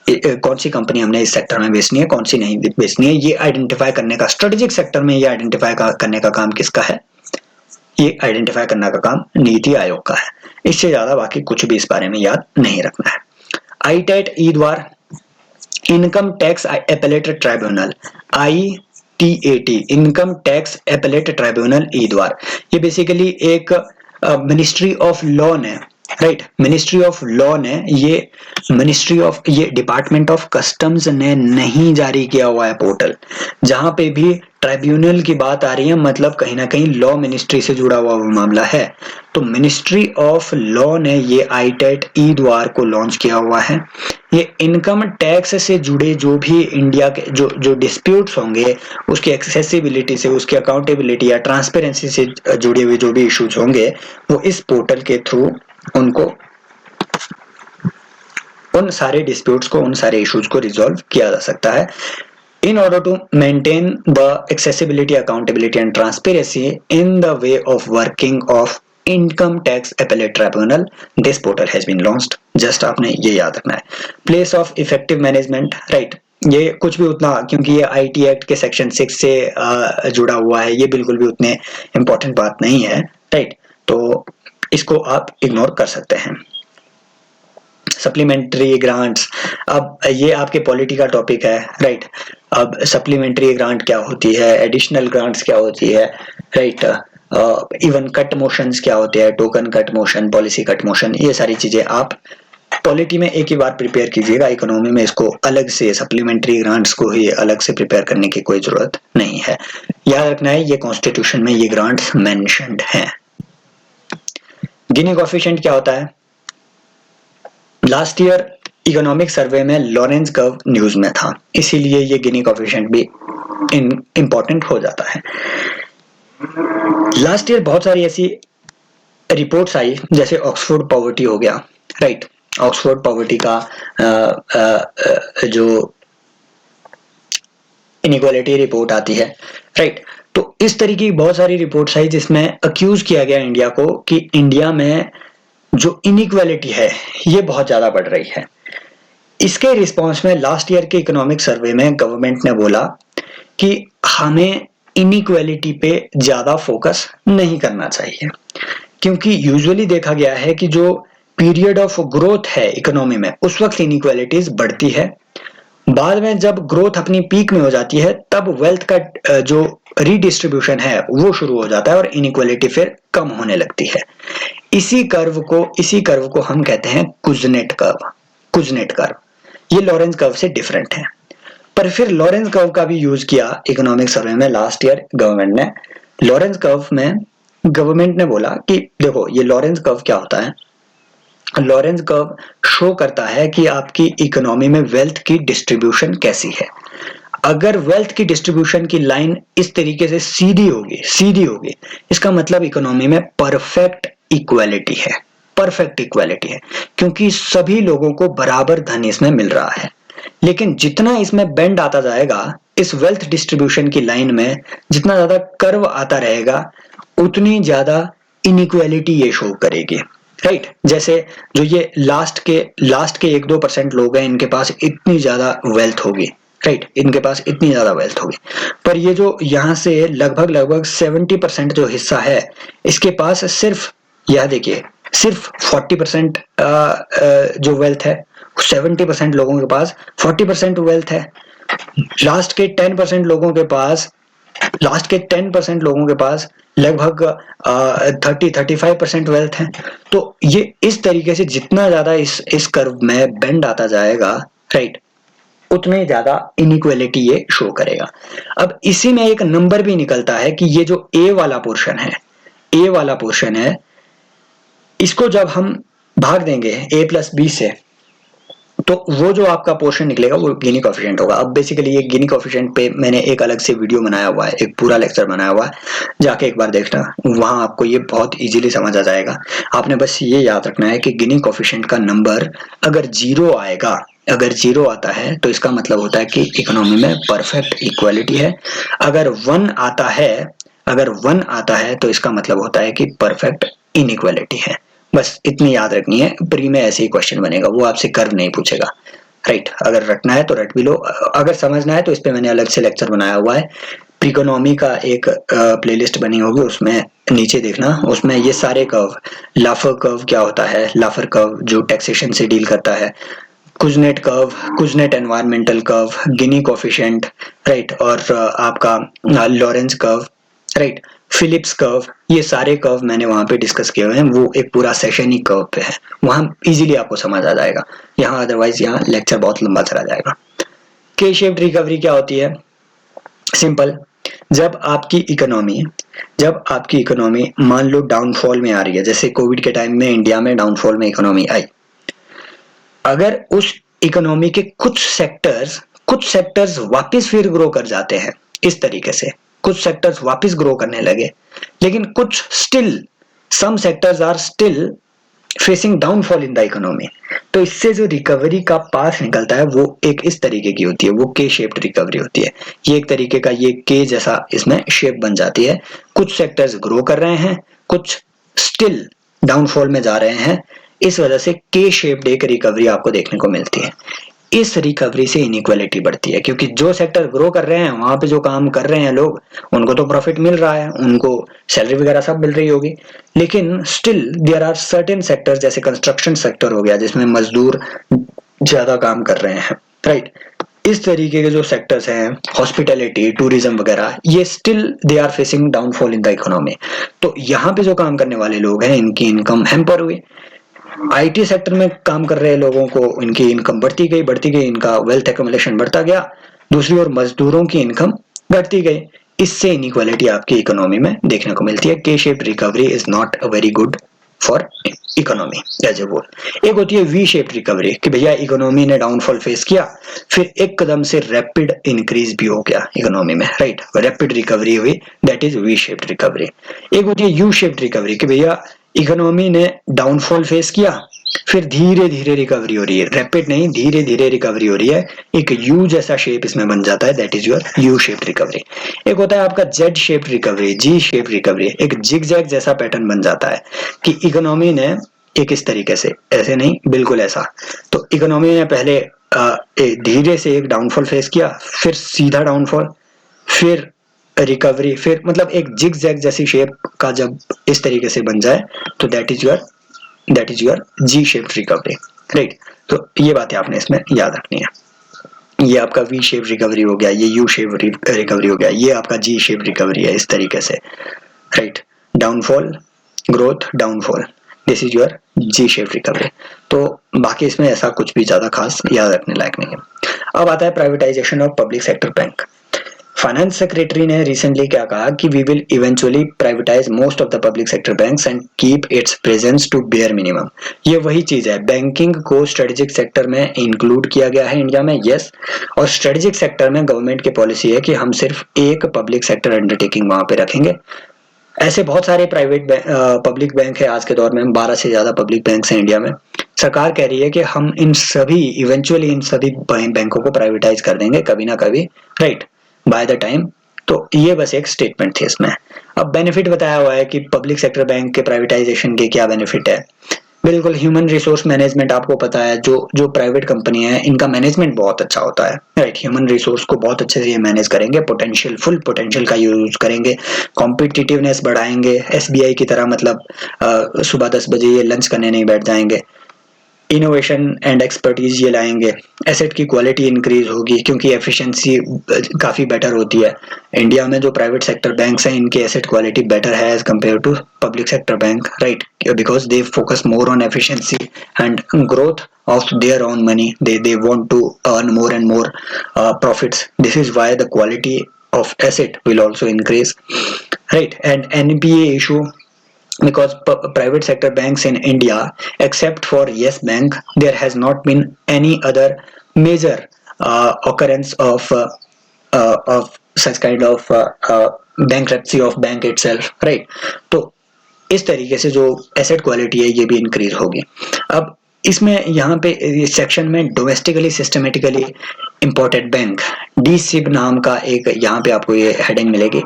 कौन सी कंपनी हमने इस सेक्टर में बेचनी है, कौन सी नहीं बेचनी है। ये आइडेंटिफाई करने का, स्ट्रेटेजिक सेक्टर में ये आइडेंटिफाई करने का काम किसका है? ये आइडेंटिफाई करने का काम नीति आयोग का है। इससे ज्यादा बाकी कुछ भी इस बारे में याद नहीं रखना है। ITAT e Dwar, income tax appellate tribunal, ITAT income tax appellate tribunal e Dwar, ये बेसिकली एक मिनिस्ट्री ऑफ लॉ ने, राइट, मिनिस्ट्री ऑफ लॉ ने, ये डिपार्टमेंट ऑफ कस्टम्स ने नहीं जारी किया हुआ है पोर्टल। जहां पे भी ट्राइब्यूनल की बात आ रही है मतलब कहीं ना कहीं लॉ मिनिस्ट्री से जुड़ा हुआ वो मामला है। तो मिनिस्ट्री ऑफ लॉ ने ये ITAT ई द्वार को लॉन्च किया हुआ है। ये इनकम टैक्स से जुड़े जो भी इंडिया के जो डिस्प्यूट्स होंगे, उसकी एक्सेसिबिलिटी से, उसकी अकाउंटेबिलिटी या ट्रांसपेरेंसी से जुड़े हुए जो भी इश्यूज होंगे, वो इस पोर्टल के थ्रू उनको, उन सारे डिस्प्यूट्स को, उन सारे इश्यूज को रिजॉल्व किया जा सकता है। In order to maintain the accessibility, accountability and transparency in the way of working of Income Tax Appellate Tribunal, this portal has been launched. Just आपने ये याद रखना है। Place of effective management, right? ये कुछ भी उतना, क्योंकि ये IT एक्ट के सेक्शन 6 से जुड़ा हुआ है, ये बिल्कुल भी उतने इम्पोर्टेंट बात नहीं है, राइट? तो इसको आप इग्नोर कर सकते हैं। सप्लीमेंट्री ग्रांट्स, अब ये आपके पॉलिटी का टॉपिक है, राइट? अब सप्लीमेंट्री ग्रांट क्या होती है, एडिशनल ग्रांट्स क्या होती है, राइट? इवन कट मोशंस क्या होते हैं, token cut motion, policy cut motion, ये सारी चीजें आप पॉलिटी में एक ही बार प्रिपेयर कीजिएगा। इकोनॉमी में इसको अलग से, सप्लीमेंट्री ग्रांट्स को ही अलग से प्रिपेयर करने की कोई जरूरत नहीं है। याद रखना है ये कॉन्स्टिट्यूशन में ये ग्रांट्स मेंशन्ड हैं। गिनी कोएफिशिएंट क्या होता है? लास्ट ईयर इकोनॉमिक सर्वे में लॉरेंस कर्व न्यूज में था, इसीलिए ये गिनी कोएफिशिएंट भी इंपॉर्टेंट हो जाता है। लास्ट ईयर बहुत सारी ऐसी रिपोर्ट्स आई, जैसे ऑक्सफोर्ड पॉवर्टी हो गया, राइट? ऑक्सफोर्ड पॉवर्टी का जो इनइक्वालिटी रिपोर्ट आती है, राइट? तो इस तरीके की बहुत सारी रिपोर्ट्स आई जिसमें अक्यूज किया गया इंडिया को कि इंडिया में जो इनइक्वालिटी है ये बहुत ज्यादा बढ़ रही है। इसके रिस्पांस में लास्ट ईयर के इकोनॉमिक सर्वे में गवर्नमेंट ने बोला कि हमें इनइक्वालिटी पे ज्यादा फोकस नहीं करना चाहिए, क्योंकि यूजुअली देखा गया है कि जो पीरियड ऑफ ग्रोथ है इकोनॉमी में, उस वक्त इनइक्वालिटीज बढ़ती है, बाद में जब ग्रोथ अपनी पीक में हो जाती है तब वेल्थ का जो रीडिस्ट्रीब्यूशन है वो शुरू हो जाता है और इनइक्वालिटी फिर कम होने लगती है। इसी कर्व को हम कहते हैं कुजनेट कर्व। कुजनेट कर्व ये लॉरेंस कर्व से डिफरेंट है, पर फिर लॉरेंस कर्व का भी यूज किया इकोनॉमिक सर्वे में लास्ट ईयर गवर्नमेंट ने। लॉरेंस कर्व में गवर्नमेंट ने बोला कि देखो ये लॉरेंस कर्व क्या होता है, लॉरेंस कर्व शो करता है कि आपकी इकोनॉमी में वेल्थ की डिस्ट्रीब्यूशन कैसी है। अगर वेल्थ की डिस्ट्रीब्यूशन की लाइन इस तरीके से सीधी होगी, इसका मतलब इकोनॉमी में परफेक्ट इक्वालिटी है, परफेक्ट इक्वालिटी है, क्योंकि सभी लोगों को बराबर धन इसमें मिल रहा है। लेकिन जितना इसमें बेंड आता जाएगा, इस वेल्थ डिस्ट्रीब्यूशन की लाइन में जितना ज्यादा कर्व आता रहेगा, उतनी ज्यादा इनइक्वालिटी ये शो करेगी, राइट? जैसे जो ये लास्ट के 1-2% लोग हैं, इनके पास इतनी ज्यादा वेल्थ होगी, राइट? इनके पास इतनी ज्यादा वेल्थ होगी, पर ये जो यहाँ से लगभग 70% जो हिस्सा है, इसके पास सिर्फ, यह देखिए, सिर्फ 40% जो वेल्थ है, 70% लोगों के पास 40% वेल्थ है। लास्ट के 10% लोगों के पास लगभग 30-35% वेल्थ है। तो ये इस तरीके से जितना ज्यादा इस कर्व में बेंड आता जाएगा, राइट, उतने ज्यादा इनइक्वालिटी ये शो करेगा। अब इसी में एक नंबर भी निकलता है कि ये जो ए वाला पोर्शन है, इसको जब हम भाग देंगे a+b से, तो वो जो आपका पोर्शन निकलेगा वो गिनी कोएफिशिएंट होगा। अब बेसिकली ये गिनी कोएफिशिएंट पे मैंने एक अलग से वीडियो बनाया हुआ है, एक पूरा लेक्चर बनाया हुआ है, जाके एक बार देखना, वहां आपको ये बहुत इजीली समझ आ जाएगा। आपने बस ये याद रखना है कि गिनी कोएफिशिएंट का नंबर अगर 0 आएगा, अगर 0 आता है तो इसका मतलब होता है कि इकोनॉमी में परफेक्ट इक्वालिटी है। अगर 1 आता है तो इसका मतलब होता है कि परफेक्ट इनइक्वालिटी है। बस इतनी याद रखनी है, प्री में ऐसे ही क्वेश्चन बनेगा, वो आपसे कर्व नहीं पूछेगा, राइट? अगर रटना है तो रट भी लो, अगर समझना है तो इस पे मैंने अलग से लेक्चर बनाया हुआ है, इकोनॉमी का एक प्लेलिस्ट बनी होगी, उसमें नीचे देखना, उसमें ये सारे कर्व, लाफर कर्व क्या होता है, लाफर कर्व जो टैक्सेशन से डील करता है, Kuznets curve, Kuznets environmental curve, Gini coefficient, right, और आपका Lorenz curve, right, Phillips curve, ये सारे कर्व मैंने वहां पे डिस्कस किए हुए हैं। वो एक पूरा सेशन ही कर्व पे है, वहां इजीली आपको समझ आ जाएगा। यहाँ अदरवाइज यहाँ लेक्चर बहुत लंबा चला जाएगा। के शेप्ड रिकवरी क्या होती है? सिंपल, जब आपकी इकोनॉमी मान लो डाउनफॉल में आ रही है, जैसे कोविड के टाइम में इंडिया में डाउनफॉल में इकोनॉमी आई, अगर उस इकोनॉमी के कुछ सेक्टर्स वापस फिर ग्रो कर जाते हैं, इस तरीके से कुछ सेक्टर्स वापस ग्रो करने लगे, लेकिन कुछ some sectors are still facing downfall in the economy, तो इससे जो रिकवरी का पाथ निकलता है वो एक इस तरीके की होती है, वो के शेप्ड रिकवरी होती है। ये एक तरीके का ये के जैसा इसमें शेप बन जाती है। कुछ सेक्टर्स ग्रो कर रहे हैं, कुछ स्टिल डाउनफॉल में जा रहे हैं, इस वजह से के शेप्ड एक रिकवरी आपको देखने को मिलती है। इस रिकवरी से इनइक्वालिटी बढ़ती है, क्योंकि जो सेक्टर ग्रो कर रहे हैं वहां पे जो काम कर रहे हैं लोग, उनको तो प्रॉफिट मिल रहा है, उनको सैलरी वगैरह सब मिल रही होगी, लेकिन still there are certain sectors, जैसे कंस्ट्रक्शन सेक्टर हो गया जिसमें मजदूर ज्यादा काम कर रहे हैं, राइट, इस तरीके के जो सेक्टर्स हैं, हॉस्पिटैलिटी, टूरिज्म वगैरह, ये still they are facing downfall in the economy. तो यहाँ पे जो काम करने वाले लोग हैं इनकी इनकम हैम्पर हुई। आईटी सेक्टर में काम कर रहे लोगों को इनकी इनकम बढ़ती गई, इनका वेल्थ एक्युमुलेशन बढ़ता गया। दूसरी ओर मजदूरों की इनकम घटती गई। इससे इनइक्वालिटी आपकी इकोनॉमी में देखने को मिलती है। K shape recovery is not a very good for economy as a whole. एक होती है वी शेप रिकवरी कि भैया इकोनॉमी ने डाउनफॉल फेस किया, फिर एक कदम से रैपिड इंक्रीज भी हो गया इकोनॉमी में, राइट, रैपिड रिकवरी हुई, that is V shape recovery. एक होती है यू शेप रिकवरी कि भैया इकोनॉमी ने डाउनफॉल फेस किया, फिर धीरे धीरे रिकवरी हो रही है, रैपिड नहीं, धीरे धीरे रिकवरी हो रही है, एक यू जैसा शेप इसमें बन जाता है, that is your U shape recovery. एक होता है आपका जेड शेप रिकवरी, जी शेप रिकवरी, एक जिग जैग जैसा पैटर्न बन जाता है कि इकोनॉमी ने एक इस तरीके से, ऐसे नहीं बिल्कुल ऐसा, तो इकोनॉमी ने पहले धीरे से एक डाउनफॉल फेस किया, फिर सीधा डाउनफॉल, फिर रिकवरी, फिर मतलब एक जिग जैग जैसी शेप का जब इस तरीके से बन जाए तो that is your G shape recovery, right. तो ये बातें आपने इसमें याद रखनी है। ये आपका वी शेप रिकवरी हो गया, ये यू शेप रिकवरी हो गया, ये आपका जी शेप रिकवरी है, इस तरीके से, right, downfall, growth, downfall, this is your G shape recovery. तो बाकी इसमें ऐसा कुछ भी ज्यादा खास याद रखने लायक नहीं है। अब आता है privatisation of public sector bank. Finance secretary ने रिसेंटली क्या कहा कि we will eventually privatise most of the public sector banks and keep its presence to bare minimum. ये वही चीज है, बैंकिंग को स्ट्रेटेजिक सेक्टर में इंक्लूड किया गया है इंडिया में, यस, और स्ट्रेटेजिक सेक्टर में गवर्नमेंट की पॉलिसी है कि हम सिर्फ एक पब्लिक सेक्टर अंडरटेकिंग वहां पे रखेंगे। ऐसे बहुत सारे प्राइवेट पब्लिक बैंक है आज के दौर में, 12 से ज्यादा पब्लिक बैंक है इंडिया में। सरकार कह रही है कि हम इवेंचुअली इन सभी बैंकों को प्राइवेटाइज कर देंगे कभी ना कभी, राइट, बाय द टाइम। तो ये बस एक स्टेटमेंट थी इसमें। अब बेनिफिट बताया हुआ है कि पब्लिक सेक्टर बैंक के प्राइवेटाइजेशन के क्या बेनिफिट है। बिल्कुल, ह्यूमन रिसोर्स मैनेजमेंट आपको पता है, जो प्राइवेट कंपनी है इनका मैनेजमेंट बहुत अच्छा होता है, राइट, ह्यूमन रिसोर्स को बहुत अच्छे से ये मैनेज करेंगे, फुल पोटेंशियल का यूज करेंगे, कॉम्पिटिटिवनेस बढ़ाएंगे, एसबीआई की तरह, मतलब सुबह 10 बजे ये लंच करने नहीं बैठ जाएंगे, इनोवेशन एंड एक्सपर्टीज ये लाएंगे, एसेट की क्वालिटी इंक्रीज होगी क्योंकि एफिशिएंसी काफी बेटर होती है। इंडिया में जो प्राइवेट सेक्टर बैंक्स हैं इनकी एसेट क्वालिटी बेटर है as compared to public sector bank, right, because they focus more on efficiency and growth of their own money. They want to earn more and more profits. This is why the quality of asset will also increase, right? And NPA issue, because private sector banks in India, except for Yes Bank, there has not been any other major occurrence of such kind of bankruptcy of bank itself, right? तो इस तरीके से जो asset quality है ये भी increase होगी। अब इसमें यहाँ पे इस सेक्शन में डोमेस्टिकली सिस्टमेटिकली इम्पोर्टेड बैंक, डीसिब नाम का एक यहाँ पे आपको ये हेडिंग मिलेगी।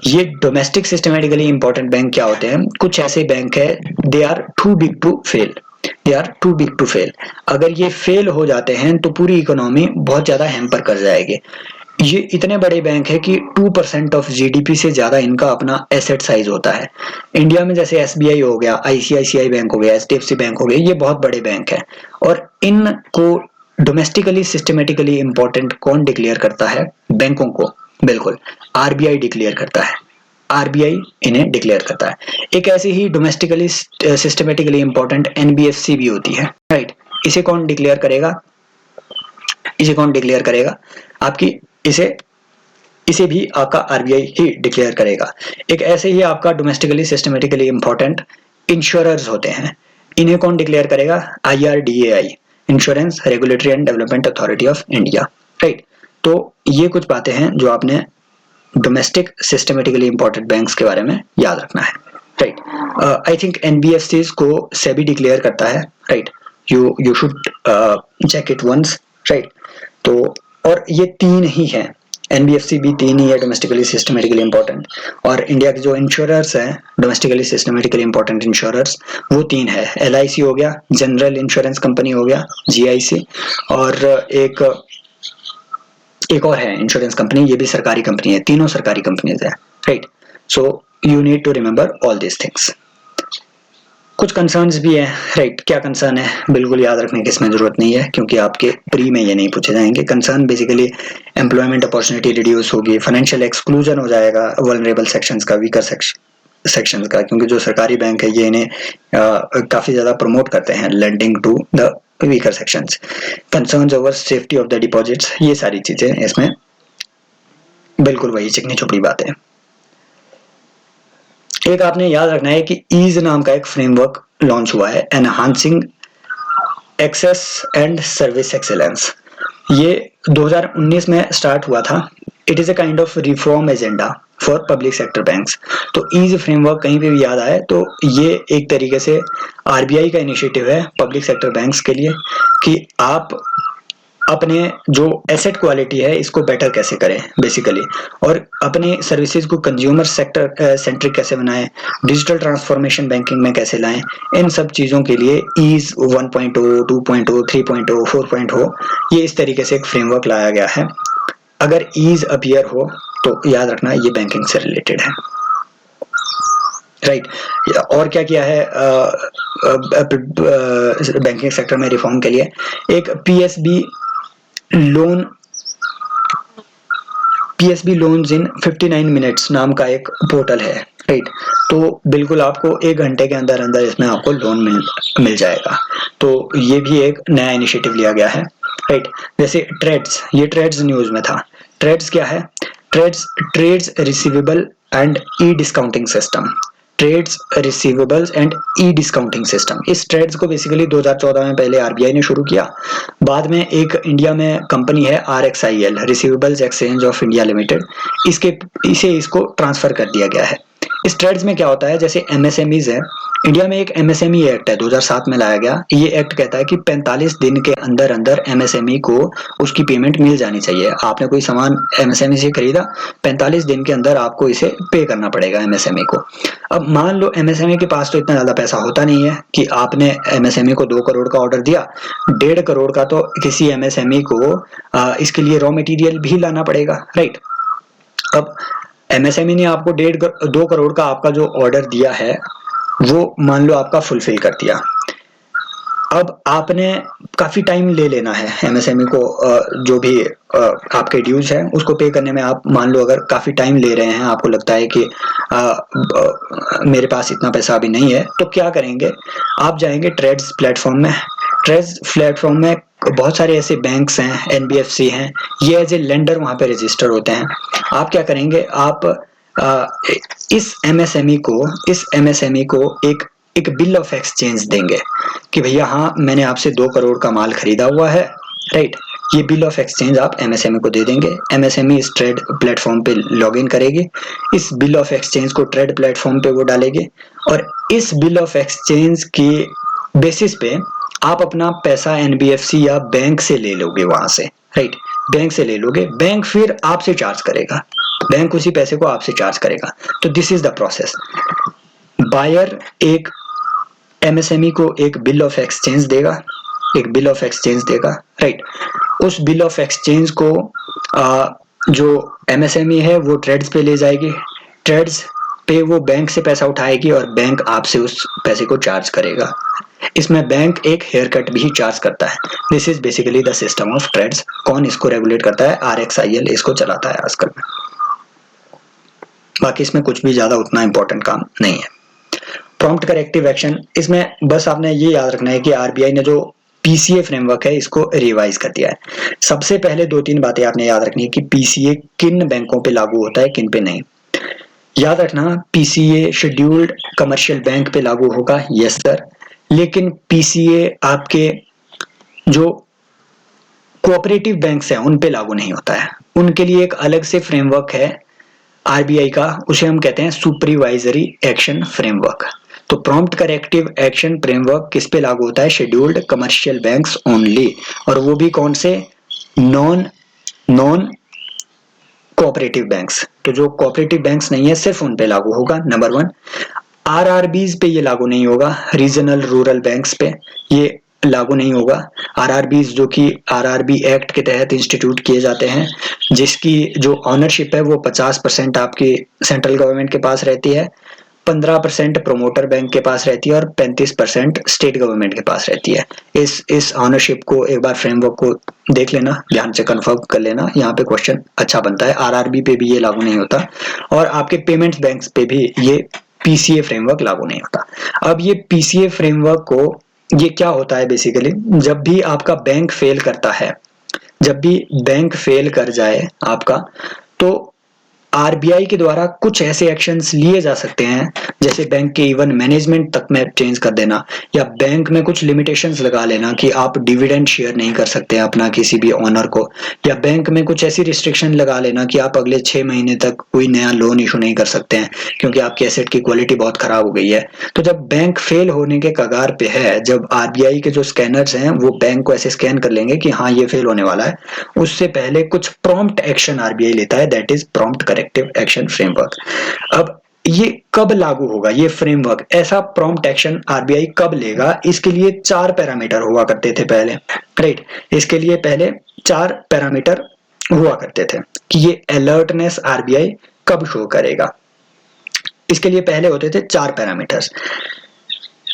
ये डोमेस्टिक सिस्टमेटिकली इम्पोर्टेंट बैंक क्या होते हैं? कुछ ऐसे बैंक है, they are too big to fail, अगर ये फेल हो जाते हैं तो पूरी इकोनॉमी बहुत ज्यादा हैम्पर कर जाएगी। ये इतने बड़े बैंक है कि 2% ऑफ जीडीपी से ज्यादा इनका अपना एसेट साइज होता है। इंडिया में जैसे एसबीआई हो गया, आईसीआईसीआई बैंक हो गया, एचडीएफसी बैंक हो गया, ये बहुत बड़े बैंक है और इनको डोमेस्टिकली सिस्टमेटिकली इंपॉर्टेंट कौन डिक्लेयर करता है? बैंकों को, बिल्कुल आरबीआई डिक्लेयर करता है, आरबीआई इन्हें डिक्लेयर करता है। एक ऐसी ही डोमेस्टिकली सिस्टमेटिकली इंपॉर्टेंट एनबीएफसी भी होती है, राइट। इसे कौन डिक्लेयर करेगा? इसे कौन डिक्लेयर करेगा? आपकी इसे भी आपका आरबीआई ही डिक्लेयर करेगा। एक ऐसे ही आपका डोमेस्टिकली सिस्टमेटिकली इंपॉर्टेंट इंश्योरर्स होते हैं, इन्हें कौन डिक्लेयर करेगा? IRDAI, insurance regulatory and development authority of India, right. तो ये कुछ बातें हैं जो आपने डोमेस्टिक सिस्टमेटिकली इंपॉर्टेंट बैंक्स के बारे में याद रखना है, राइट। आई थिंक एनबीएफसीज को सेबी डिक्लेयर करता है, right. You should check it once, right. तो और ये तीन ही हैं, एनबीएफसी भी तीन ही है डोमेस्टिकली सिस्टमेटिकली इंपॉर्टेंट, और इंडिया के जो इंश्योरर्स हैं डोमेस्टिकली सिस्टमेटिकली इंपॉर्टेंट इंश्योरर्स वो तीन है। LIC हो गया, जनरल इंश्योरेंस कंपनी हो गया GIC, और एक और है इंश्योरेंस कंपनी, ये भी सरकारी कंपनी है, तीनों सरकारी कंपनीज है, right. So you need to remember all this things. कुछ कंसर्न्स भी है, राइट। क्या कंसर्न है? बिल्कुल याद रखने की इसमें जरूरत नहीं है, क्योंकि आपके प्री में ये नहीं पूछे जाएंगे। Concern basically employment opportunity reduce होगी, फाइनेंशियल एक्सक्लूजन हो जाएगा वल्नरेबल सेक्शंस का, वीकर सेक्शंस का, क्योंकि जो सरकारी बैंक है ये इन्हें काफी ज्यादा प्रमोट करते हैं lending to the weaker sections. Concerns over safety of the deposits, ये सारी चीजें इसमें बिल्कुल वही चिकनी चुपड़ी बात है। एक आपने याद रखना है कि ईज नाम का एक फ्रेमवर्क लॉन्च हुआ है, enhancing access and service excellence. ये 2019 में स्टार्ट हुआ था। It is a kind of reform agenda for public sector banks. तो ईज फ्रेमवर्क कहीं पे भी याद आए तो ये एक तरीके से आरबीआई का इनिशिएटिव है पब्लिक सेक्टर बैंक्स के लिए कि आप अपने जो एसेट क्वालिटी है इसको बेटर कैसे करें बेसिकली, और अपने सर्विसेज को कंज्यूमर सेक्टर सेंट्रिक कैसे बनाएं, डिजिटल ट्रांसफॉर्मेशन बैंकिंग में कैसे लाएं। इन सब चीज़ों के लिए ईज 1.0, 2.0, 3.0, 4.0 ये इस तरीके से एक फ्रेमवर्क लाया गया है। अगर ईज अपीयर हो तो याद रखना ये बैंकिंग से रिलेटेड है, राइट। और क्या किया है बैंकिंग सेक्टर में रिफॉर्म के लिए? एक पीएसबी लोन्स इन 59 मिनट्स नाम का एक पोर्टल है, राइट। तो बिल्कुल आपको 1 घंटे के अंदर अंदर इसमें आपको लोन मिल जाएगा। तो ये भी एक नया इनिशिएटिव लिया गया है, राइट। जैसे ट्रेड्स, ये ट्रेड्स न्यूज में था। ट्रेड्स क्या है? TReDS receivable and e discounting system, TReDS receivables and e discounting system. इस ट्रेड्स को बेसिकली 2014 में पहले आरबीआई ने शुरू किया, बाद में एक इंडिया में कंपनी है RXIL, receivables exchange of India limited, इसको ट्रांसफर कर दिया गया है। इस ट्रेड्स में क्या होता है, जैसे MSMEs है, इंडिया में एक MSME एक्ट है 2007 में लाया गया। ये एक्ट कहता है कि 45 दिन के अंदर अंदर MSME को उसकी पेमेंट मिल जानी चाहिए। आपने कोई सामान MSME से खरीदा, 45 दिन के अंदर आपको इसे पे करना पड़ेगा MSME को। अब मान लो MSME के पास तो इतना ज्यादा पैसा होता नहीं है कि आपने MSME को 2 करोड़ का ऑर्डर दिया, 1.5 करोड़ का तो किसी MSME को इसके लिए रॉ मटेरियल भी लाना पड़ेगा, राइट। अब MSME ने आपको 2 करोड़ का आपका जो ऑर्डर दिया है वो मान लो आपका फुलफिल कर दिया। अब आपने काफी टाइम ले लेना है MSME को, जो भी आपके ड्यूज है उसको पे करने में। आप मान लो अगर काफी टाइम ले रहे हैं, आपको लगता है कि मेरे पास इतना पैसा अभी नहीं है, तो क्या करेंगे, आप जाएंगे ट्रेड्स प्लेटफॉर्म में। ट्रेड्स प्लेटफॉर्म में बहुत सारे ऐसे बैंक्स हैं, NBFC हैं, ये एज ए लेंडर वहां पे रजिस्टर होते हैं। आप क्या करेंगे, आप इस MSME को एक बिल ऑफ एक्सचेंज देंगे कि भैया हाँ मैंने आपसे 2 करोड़ का माल खरीदा हुआ है, राइट। ये बिल ऑफ एक्सचेंज आप MSME को दे देंगे। MSME इस ट्रेड प्लेटफॉर्म पे लॉगिन करेगी, इस बिल ऑफ एक्सचेंज को ट्रेड प्लेटफॉर्म पे वो डालेगी, और इस बिल ऑफ एक्सचेंज के बेसिस पे आप अपना पैसा NBFC या बैंक से ले लोगे वहां से, राइट। बैंक से ले लोगे, बैंक फिर आपसे चार्ज करेगा, बैंक उसी पैसे को आपसे चार्ज करेगा। तो this is the process. Buyer एक MSME को एक बिल ऑफ एक्सचेंज देगा, राइट। उस बिल ऑफ एक्सचेंज को जो MSME है वो ट्रेड्स पे ले जाएगी, ट्रेड्स पे वो बैंक से पैसा उठाएगी और बैंक आपसे उस पैसे को चार्ज करेगा। इसमें बैंक एक हेयर कट भी चार्ज करता है। This is basically the system of TReDS. कौन इसको रेगुलेट करता है? RXIL इसको चलाता है आजकल। बाकी इसमें कुछ भी ज्यादा उतना इंपॉर्टेंट काम नहीं है। प्रॉम्प्ट करेक्टिव एक्शन, इसमें बस आपने ये याद रखना है कि आरबीआई ने जो पीसीए फ्रेमवर्क है इसको रिवाइज कर दिया है। सबसे पहले 2-3 बातें आपने याद रखनी है कि पीसीए किन बैंकों पे लागू होता है, किन पे नहीं। याद रखना, पीसीए शेड्यूल्ड कमर्शियल बैंक पे लागू होगा, यस सर, लेकिन पीसीए आपके जो कोऑपरेटिव बैंक्स हैं उन पे लागू नहीं होता है। उनके लिए एक अलग से फ्रेमवर्क है आरबीआई का, उसे हम कहते हैं सुपरवाइजरी एक्शन फ्रेमवर्क। तो प्रॉम्प्ट करेक्टिव एक्शन फ्रेमवर्क किस पे लागू होता है? शेड्यूल्ड कमर्शियल बैंक्स ओनली, और वो भी कौन से? Non cooperative banks. तो जो कोऑपरेटिव बैंक्स नहीं है सिर्फ उन पे लागू होगा, नंबर 1। आरआरबीज पे ये लागू नहीं होगा, रीजनल रूरल बैंक्स पे ये लागू नहीं होगा। आरआरबीज जो कि आरआरबी एक्ट के तहत इंस्टीट्यूट किए जाते हैं, जिसकी जो ऑनरशिप है वो 50% आपकी सेंट्रल गवर्नमेंट के पास रहती है, 15% प्रोमोटर बैंक के पास रहती है और 35% स्टेट गवर्नमेंट के पास रहती है। इस ऑनरशिप को एक बार फ्रेमवर्क को देख लेना, ध्यान से कंफर्म कर लेना, यहाँ पे क्वेश्चन अच्छा बनता है। आरआरबी पे भी ये लागू नहीं होता और आपके पेमेंट्स बैंक्स पे भी ये पीसीए फ्रेमवर्क लागू नहीं होता। अब ये पीसीए फ्रेमवर्क को, ये क्या होता है बेसिकली, जब भी आपका बैंक फेल करता है, जब भी बैंक फेल कर जाए आपका, तो आरबीआई के द्वारा कुछ ऐसे एक्शंस लिए जा सकते हैं, जैसे बैंक के इवन मैनेजमेंट तक में चेंज कर देना, या बैंक में कुछ लिमिटेशंस लगा लेना कि आप डिविडेंड शेयर नहीं कर सकते अपना किसी भी ओनर को, या बैंक में कुछ ऐसी रिस्ट्रिक्शन लगा लेना कि आप अगले 6 महीने तक कोई नया लोन इशू नहीं कर सकते हैं क्योंकि आपकी एसेट की क्वालिटी बहुत खराब हो गई है। तो जब बैंक फेल होने के कगार पे है, जब आरबीआई के जो स्कैनर्स हैं वो बैंक को ऐसे स्कैन कर लेंगे कि हाँ ये फेल होने वाला है, उससे पहले कुछ प्रॉम्प्ट एक्शन आरबीआई लेता है, that is prompt corrective action framework. अब ये कब लागू होगा ये फ्रेमवर्क, ऐसा प्रॉम्प्ट एक्शन आरबीआई कब लेगा? इसके लिए 4 पैरामीटर हुआ करते थे पहले, राइट। इसके लिए पहले 4 पैरामीटर हुआ करते थे कि ये अलर्टनेस आरबीआई कब शो करेगा। इसके लिए पहले होते थे 4 पैरामीटर्स।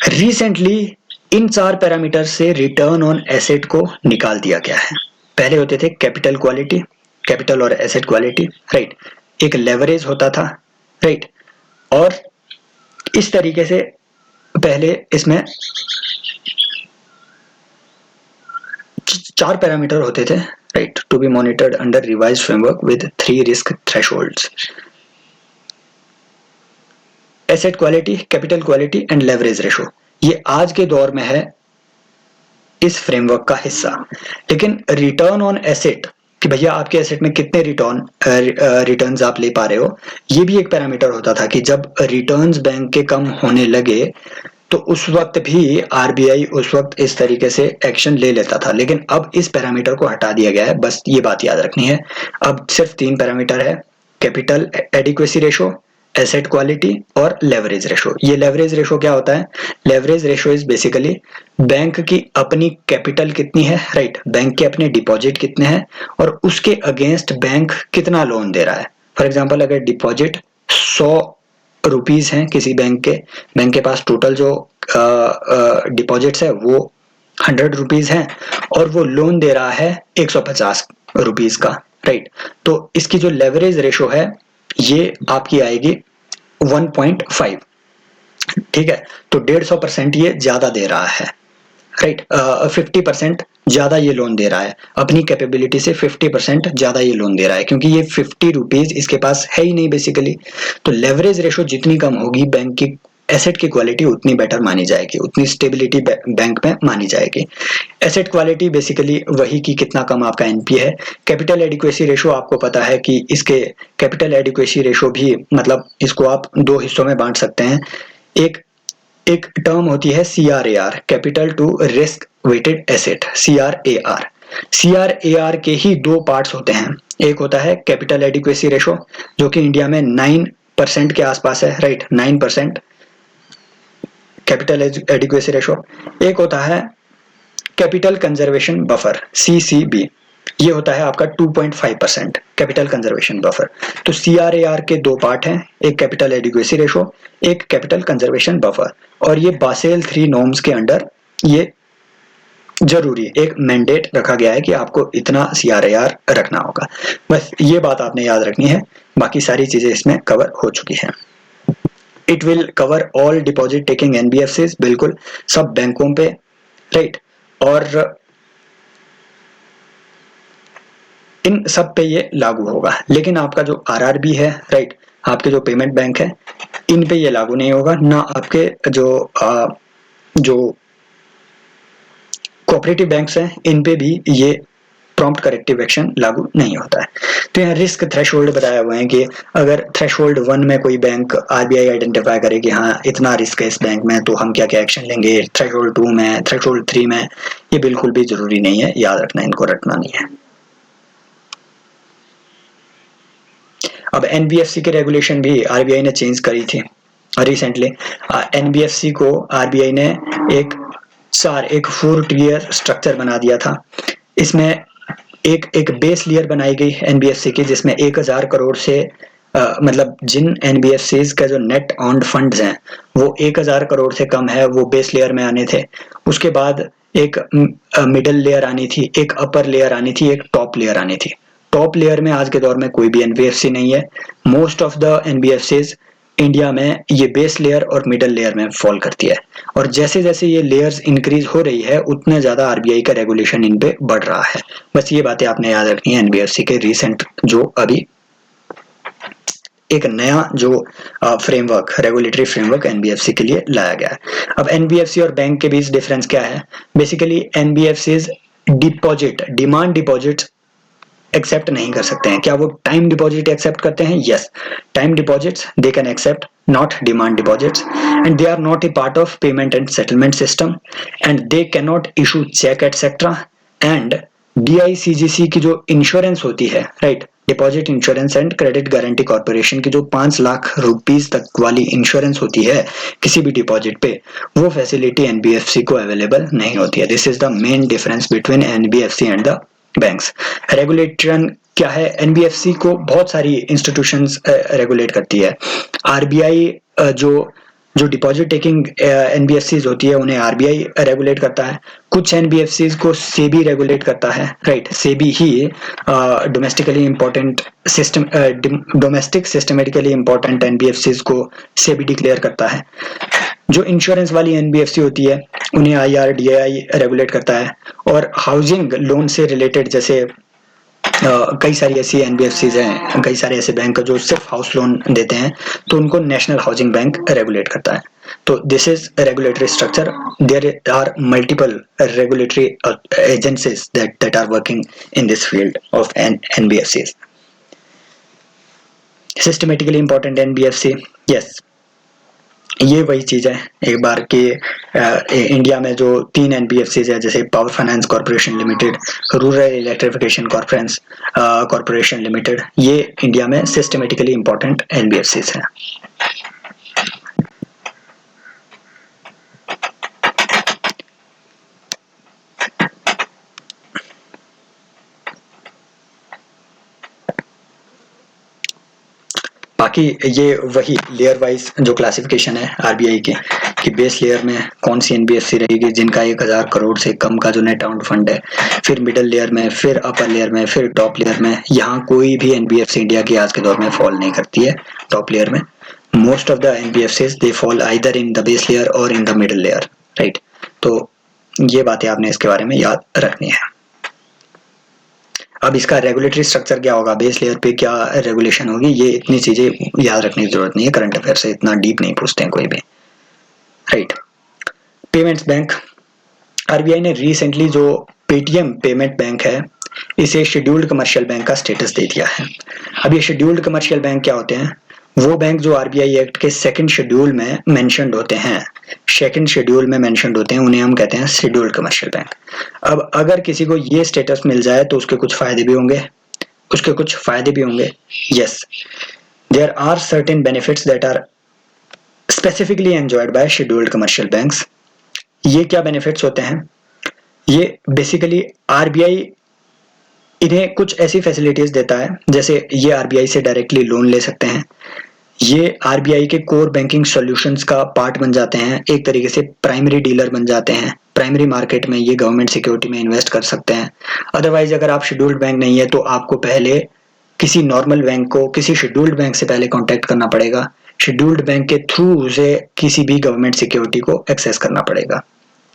रिसेंटली इन 4 पैरामीटर से रिटर्न ऑन एसेट को निकाल दिया गया है। पहले होते थे कैपिटल क्वालिटी, कैपिटल और एसेट क्वालिटी, राइट। एक लेवरेज होता था, राइट। और इस तरीके से पहले इसमें 4 पैरामीटर होते थे, right, to be monitored under revised framework with 3 risk thresholds. Asset quality, capital quality and leverage ratio, ये आज के दौर में है इस फ्रेमवर्क का हिस्सा। लेकिन रिटर्न ऑन एसेट, कि भैया आपके एसेट में कितने रिटर्न्स आप ले पा रहे हो, ये भी एक पैरामीटर होता था कि जब रिटर्न्स बैंक के कम होने लगे तो उस वक्त भी आरबीआई उस वक्त इस तरीके से एक्शन ले लेता था। लेकिन अब इस पैरामीटर को हटा दिया गया है, बस ये बात याद रखनी है। अब सिर्फ 3 पैरामीटर है, capital adequacy ratio, asset quality और लेवरेज रेशो। ये लेवरेज रेशो क्या होता है? Leverage ratio is basically bank की अपनी कैपिटल कितनी है, राइट, बैंक के अपने डिपॉजिट कितने हैं और उसके अगेंस्ट बैंक कितना लोन दे रहा है। फॉर एग्जांपल अगर डिपॉजिट 100 रुपीज हैं किसी बैंक के पास टोटल जो डिपॉजिट्स है वो 100 रुपीज है और वो लोन दे रहा है 150 रुपीज का, राइट। तो इसकी जो लेवरेज रेशो है ये आपकी आएगी 1.5, ठीक है। तो 150% ये ज्यादा दे रहा है, राइट। 50% ज्यादा ये लोन दे रहा है, अपनी कैपेबिलिटी से 50% ज्यादा ये लोन दे रहा है, क्योंकि ये 50 रुपीज इसके पास है ही नहीं बेसिकली। तो लेवरेज रेशो जितनी कम होगी बैंक की एसेट की क्वालिटी उतनी बेटर मानी जाएगी, उतनी स्टेबिलिटी बैंक में मानी जाएगी। एसेट क्वालिटी बेसिकली वही कि कितना कम आपका एनपी है। कैपिटल एडिक्वेसी रेशो आपको पता है कि इसके कैपिटल एडिक्वेसी रेशो भी, मतलब इसको आप 2 हिस्सों में बांट सकते हैं। एक टर्म होती है CRAR, capital to risk weighted asset, CRAR। CRAR के ही 2 पार्ट्स होते हैं। एक होता है कैपिटल एडिक्वेसी रेशो जो कि इंडिया में 9% के आसपास है, राइट, 9% कैपिटल एडिक्वेसी रेशो। एक होता है कैपिटल कंजर्वेशन बफर, CCB, ये होता है आपका 2.5% कैपिटल कंजर्वेशन बफर। तो CRAR के 2 पार्ट हैं, एक कैपिटल एडिक्वेसी रेशो, एक कैपिटल कंजर्वेशन बफर, और ये बासेल 3 नॉर्म्स के अंडर ये जरूरी एक मैंडेट रखा गया है कि आपको इतना CRAR रखना होगा। बस ये बात आपने याद रखनी है, बाकी सारी चीजें इसमें कवर हो चुकी हैं। It will cover all deposit taking NBFCs, बिल्कुल सब बैंकों पे, राइट, और इन सब पे ये लागू होगा। लेकिन आपका जो RRB है, राइट, आपके जो पेमेंट बैंक है, इन पे ये लागू नहीं होगा, ना आपके जो कोऑपरेटिव बैंक्स हैं इन पे भी ये प्रॉम्प्ट करेक्टिव एक्शन लागू नहीं होता है। तो यहाँ रिस्क थ्रेशोल्ड बताया हुआ है कि अगर थ्रेशोल्ड 1 में कोई बैंक RBI आइडेंटिफाई करे कि हाँ इतना रिस्क है इस बैंक में, तो हम क्या क्या एक्शन लेंगे, थ्रेशोल्ड 2 में, थ्रेशोल्ड 3 में, ये बिल्कुल भी जरूरी नहीं है, याद रखना, इनको रटना नहीं है। अब NBFC के रेगुलेशन भी RBI ने चेंज करी थी रिसेंटली। NBFC को RBI ने एक 4 टियर स्ट्रक्चर बना दिया था। इसमें एक बेस लेयर बनाई गई NBFC की, जिसमें 1000 करोड़ से मतलब जिन NBFCs का जो नेट ऑन्ड फंड्स हैं वो 1000 करोड़ से कम है, वो बेस लेयर में आने थे। उसके बाद एक मिडल लेयर आनी थी, एक अपर लेयर आनी थी, एक टॉप लेयर आनी थी। टॉप लेयर में आज के दौर में कोई भी NBFC नहीं है। Most of the NBFCs India में ये बेस लेयर और मिडल लेयर में फॉल करती है, और जैसे जैसे ये लेयर्स इंक्रीज हो रही है उतने ज्यादा RBI का रेगुलेशन इन पे बढ़ रहा है। बस ये बातें आपने याद रखनी है। NBFC के रिसेंट जो अभी एक नया जो फ्रेमवर्क, रेगुलेटरी फ्रेमवर्क NBFC के लिए लाया गया है। अब NBFC और बैंक के बीच डिफरेंस क्या है? Basically NBFCs demand deposit accept नहीं कर सकते हैं। क्या वो टाइम डिपॉजिट एक्सेप्ट करते हैं? Yes, time deposits they can accept, not demand deposits, and they are not a part of payment and settlement system, and they can not issue cheque etcetera. And DICGC की जो insurance होती है, right, deposit insurance and credit guarantee corporation की जो 5 lakh rupees तक वाली insurance होती है किसी भी डिपॉजिट पे, वो फैसिलिटी NBFC को अवेलेबल नहीं होती है। This is the main difference between NBFC and the banks. Regulation क्या है? NBFC को बहुत सारी इंस्टीट्यूशंस रेगुलेट करती है। RBI जो डिपॉजिट टेकिंग NBFCs होती है उन्हें RBI रेगुलेट करता है। कुछ NBFCs को SEBI रेगुलेट करता है, राइट। SEBI ही domestically important system domestic systemically important NBFCs को SEBI डिक्लेयर करता है। जो इंश्योरेंस वाली NBFC होती है उन्हें IRDAI रेगुलेट करता है। और हाउसिंग लोन से रिलेटेड जैसे कई सारी ऐसी NBFCs हैं, कई सारे ऐसे बैंक जो सिर्फ हाउस लोन देते हैं, तो उनको नेशनल हाउसिंग बैंक रेगुलेट करता है। तो this is regulatory structure. There are multiple regulatory agencies that are working in this field of NBFCs। Systematically important NBFC, yes, ये वही चीज है एक बार कि इंडिया में जो 3 NBFCs है, जैसे power finance corporation limited, rural electrification corporation limited, ये इंडिया में सिस्टमेटिकली इंपॉर्टेंट NBFCs हैं। बाकी ये वही लेयर वाइज जो क्लासिफिकेशन है RBI की, कि बेस लेयर में कौन सी NBFC रहेगी जिनका 1000 करोड़ से कम का जो नेट ऑन फंड है, फिर मिडिल लेयर में, फिर अपर लेयर में, फिर टॉप लेयर में। यहाँ कोई भी NBFC इंडिया की आज के दौर में फॉल नहीं करती है टॉप लेयर में। Most of the NBFCs they fall either in the base layer और in the middle layer, right. तो ये बातें आपने इसके बारे में याद रखनी है। अब इसका रेगुलेटरी स्ट्रक्चर क्या होगा, बेस लेयर पे क्या रेगुलेशन होगी, ये इतनी चीजें याद रखने की जरूरत नहीं है, करंट अफेयर से इतना डीप नहीं पूछते हैं कोई भी, राइट। पेमेंट्स बैंक, RBI ने रिसेंटली जो पेटीएम पेमेंट बैंक है इसे शेड्यूल्ड कमर्शियल बैंक का स्टेटस दे दिया है। अब ये शेड्यूल्ड कमर्शियल बैंक क्या होते हैं? वो बैंक जो RBI एक्ट के सेकंड शेड्यूल में मेंशन्ड होते हैं, सेकंड शेड्यूल में मेंशन्ड होते हैं, उन्हें हम कहते हैं शेड्यूल्ड कमर्शियल बैंक। अब अगर किसी को ये स्टेटस मिल जाए तो उसके कुछ फायदे भी होंगे, उसके कुछ फायदे भी होंगे, yes. There are certain benefits that are specifically enjoyed by scheduled commercial banks. ये क्या बेनिफिट्स होते हैं? ये बेसिकली RBI इन्हें कुछ ऐसी फैसिलिटीज देता है, जैसे ये RBI से डायरेक्टली लोन ले सकते हैं, ये आरबीआई के कोर बैंकिंग सॉल्यूशंस का पार्ट बन जाते हैं, एक तरीके से प्राइमरी डीलर बन जाते हैं। प्राइमरी मार्केट में ये गवर्नमेंट सिक्योरिटी में इन्वेस्ट कर सकते हैं। अदरवाइज अगर आप शेड्यूल्ड बैंक नहीं है तो आपको पहले किसी नॉर्मल बैंक को किसी शेड्यूल्ड बैंक से पहले कांटेक्ट करना पड़ेगा, शेड्यूल्ड बैंक के थ्रू उसे किसी भी गवर्नमेंट सिक्योरिटी को एक्सेस करना पड़ेगा,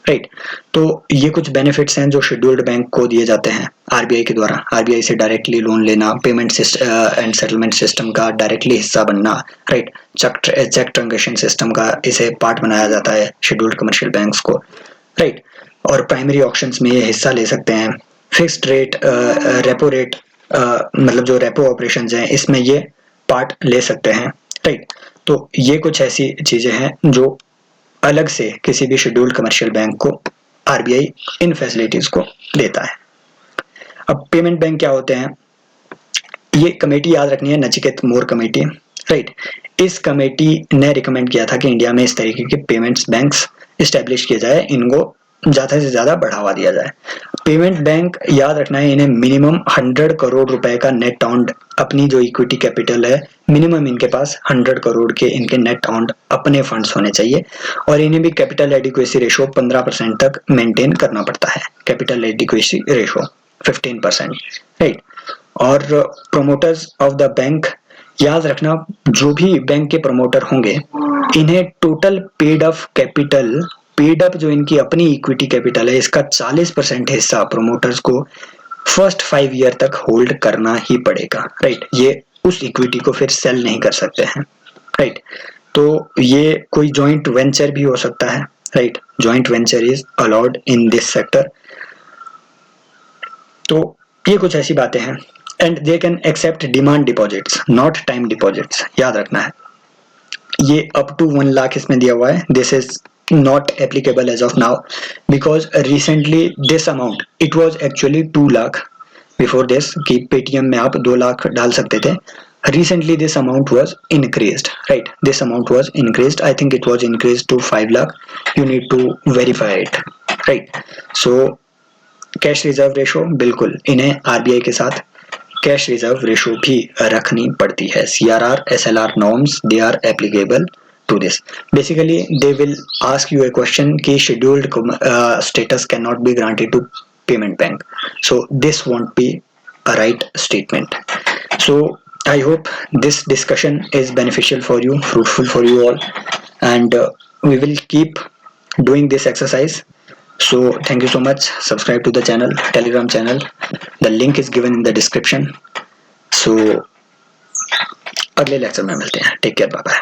राइट। तो ये कुछ बेनिफिट्स हैं जो शेड्यूल्ड बैंक को दिए जाते हैं आरबीआई के द्वारा। आरबीआई से डायरेक्टली लोन लेना, पेमेंट एंड सेटलमेंट सिस्टम का डायरेक्टली हिस्सा बनना, राइट। चेक ट्रांजेक्शन सिस्टम का इसे पार्ट बनाया जाता है शेड्यूल्ड कमर्शियल बैंक्स को, राइट। और प्राइमरी ऑक्शंस में ये हिस्सा ले सकते हैं। फिक्स्ड रेट, रेपो रेट, मतलब जो रेपो ऑपरेशंस हैं इसमें ये पार्ट ले सकते हैं, राइट। तो ये कुछ ऐसी चीजें हैं जो अलग से किसी भी शेड्यूल्ड कमर्शियल बैंक को आरबीआई इन फैसिलिटीज को देता है। अब पेमेंट बैंक क्या होते हैं, ये कमेटी याद रखनी है, नचिकेत मोर कमेटी, राइट। इस कमेटी ने रिकमेंड किया था कि इंडिया में इस तरीके के पेमेंट्स बैंक्स इस्टेब्लिश किए जाए, इनको ज्यादा से ज्यादा बढ़ावा दिया जाए। पेमेंट बैंक याद रखना है, इन्हें मिनिमम 100 करोड़ रुपए का नेट ऑन्ड, अपनी जो इक्विटी कैपिटल है मिनिमम इनके पास 100 करोड़ के इनके नेट ऑन्ड अपने फंड्स होने चाहिए। और इन्हें भी कैपिटल एडिक्वेसी रेशो 15% तक मेंटेन करना पड़ता है। Capital adequacy ratio 15%, right. और प्रोमोटर्स ऑफ द बैंक याद रखना, जो भी बैंक के प्रमोटर होंगे इन्हें total paid up capital, paid up जो इनकी अपनी इक्विटी कैपिटल है इसका 40% हिस्सा प्रोमोटर्स को फर्स्ट 5 ईयर तक होल्ड करना ही पड़ेगा, राइट। ये उस इक्विटी को फिर सेल नहीं कर सकते हैं, राइट। तो ये कोई जॉइंट वेंचर भी हो सकता है, right. Joint venture is allowed in this sector. तो ये कुछ ऐसी बातें हैं। And they can accept demand deposits, not time deposits, याद रखना है। ये अप टू 1 लाख इसमें दिया हुआ है। This is not applicable as of now because recently this amount, it was actually 2 lakh before this कि पेटीएम में आप 2 लाख डाल सकते थे। Recently this amount was increased, right? This amount was increased. I think it was increased to 5 lakh. You need to verify it, right? So cash reserve ratio, बिल्कुल इन्हें RBI के साथ कैश रिजर्व रेशो भी रखनी पड़ती है। CRR, SLR norms, they are applicable to this. Basically they will ask you a question कि scheduled status cannot be granted to payment bank, so this won't be a right statement. So I hope this discussion is beneficial for you, fruitful for you all, and we will keep doing this exercise. So thank you so much. Subscribe to the channel, Telegram channel, the link is given in the description. So अगले lecture में मिलते हैं। Take care, bye bye.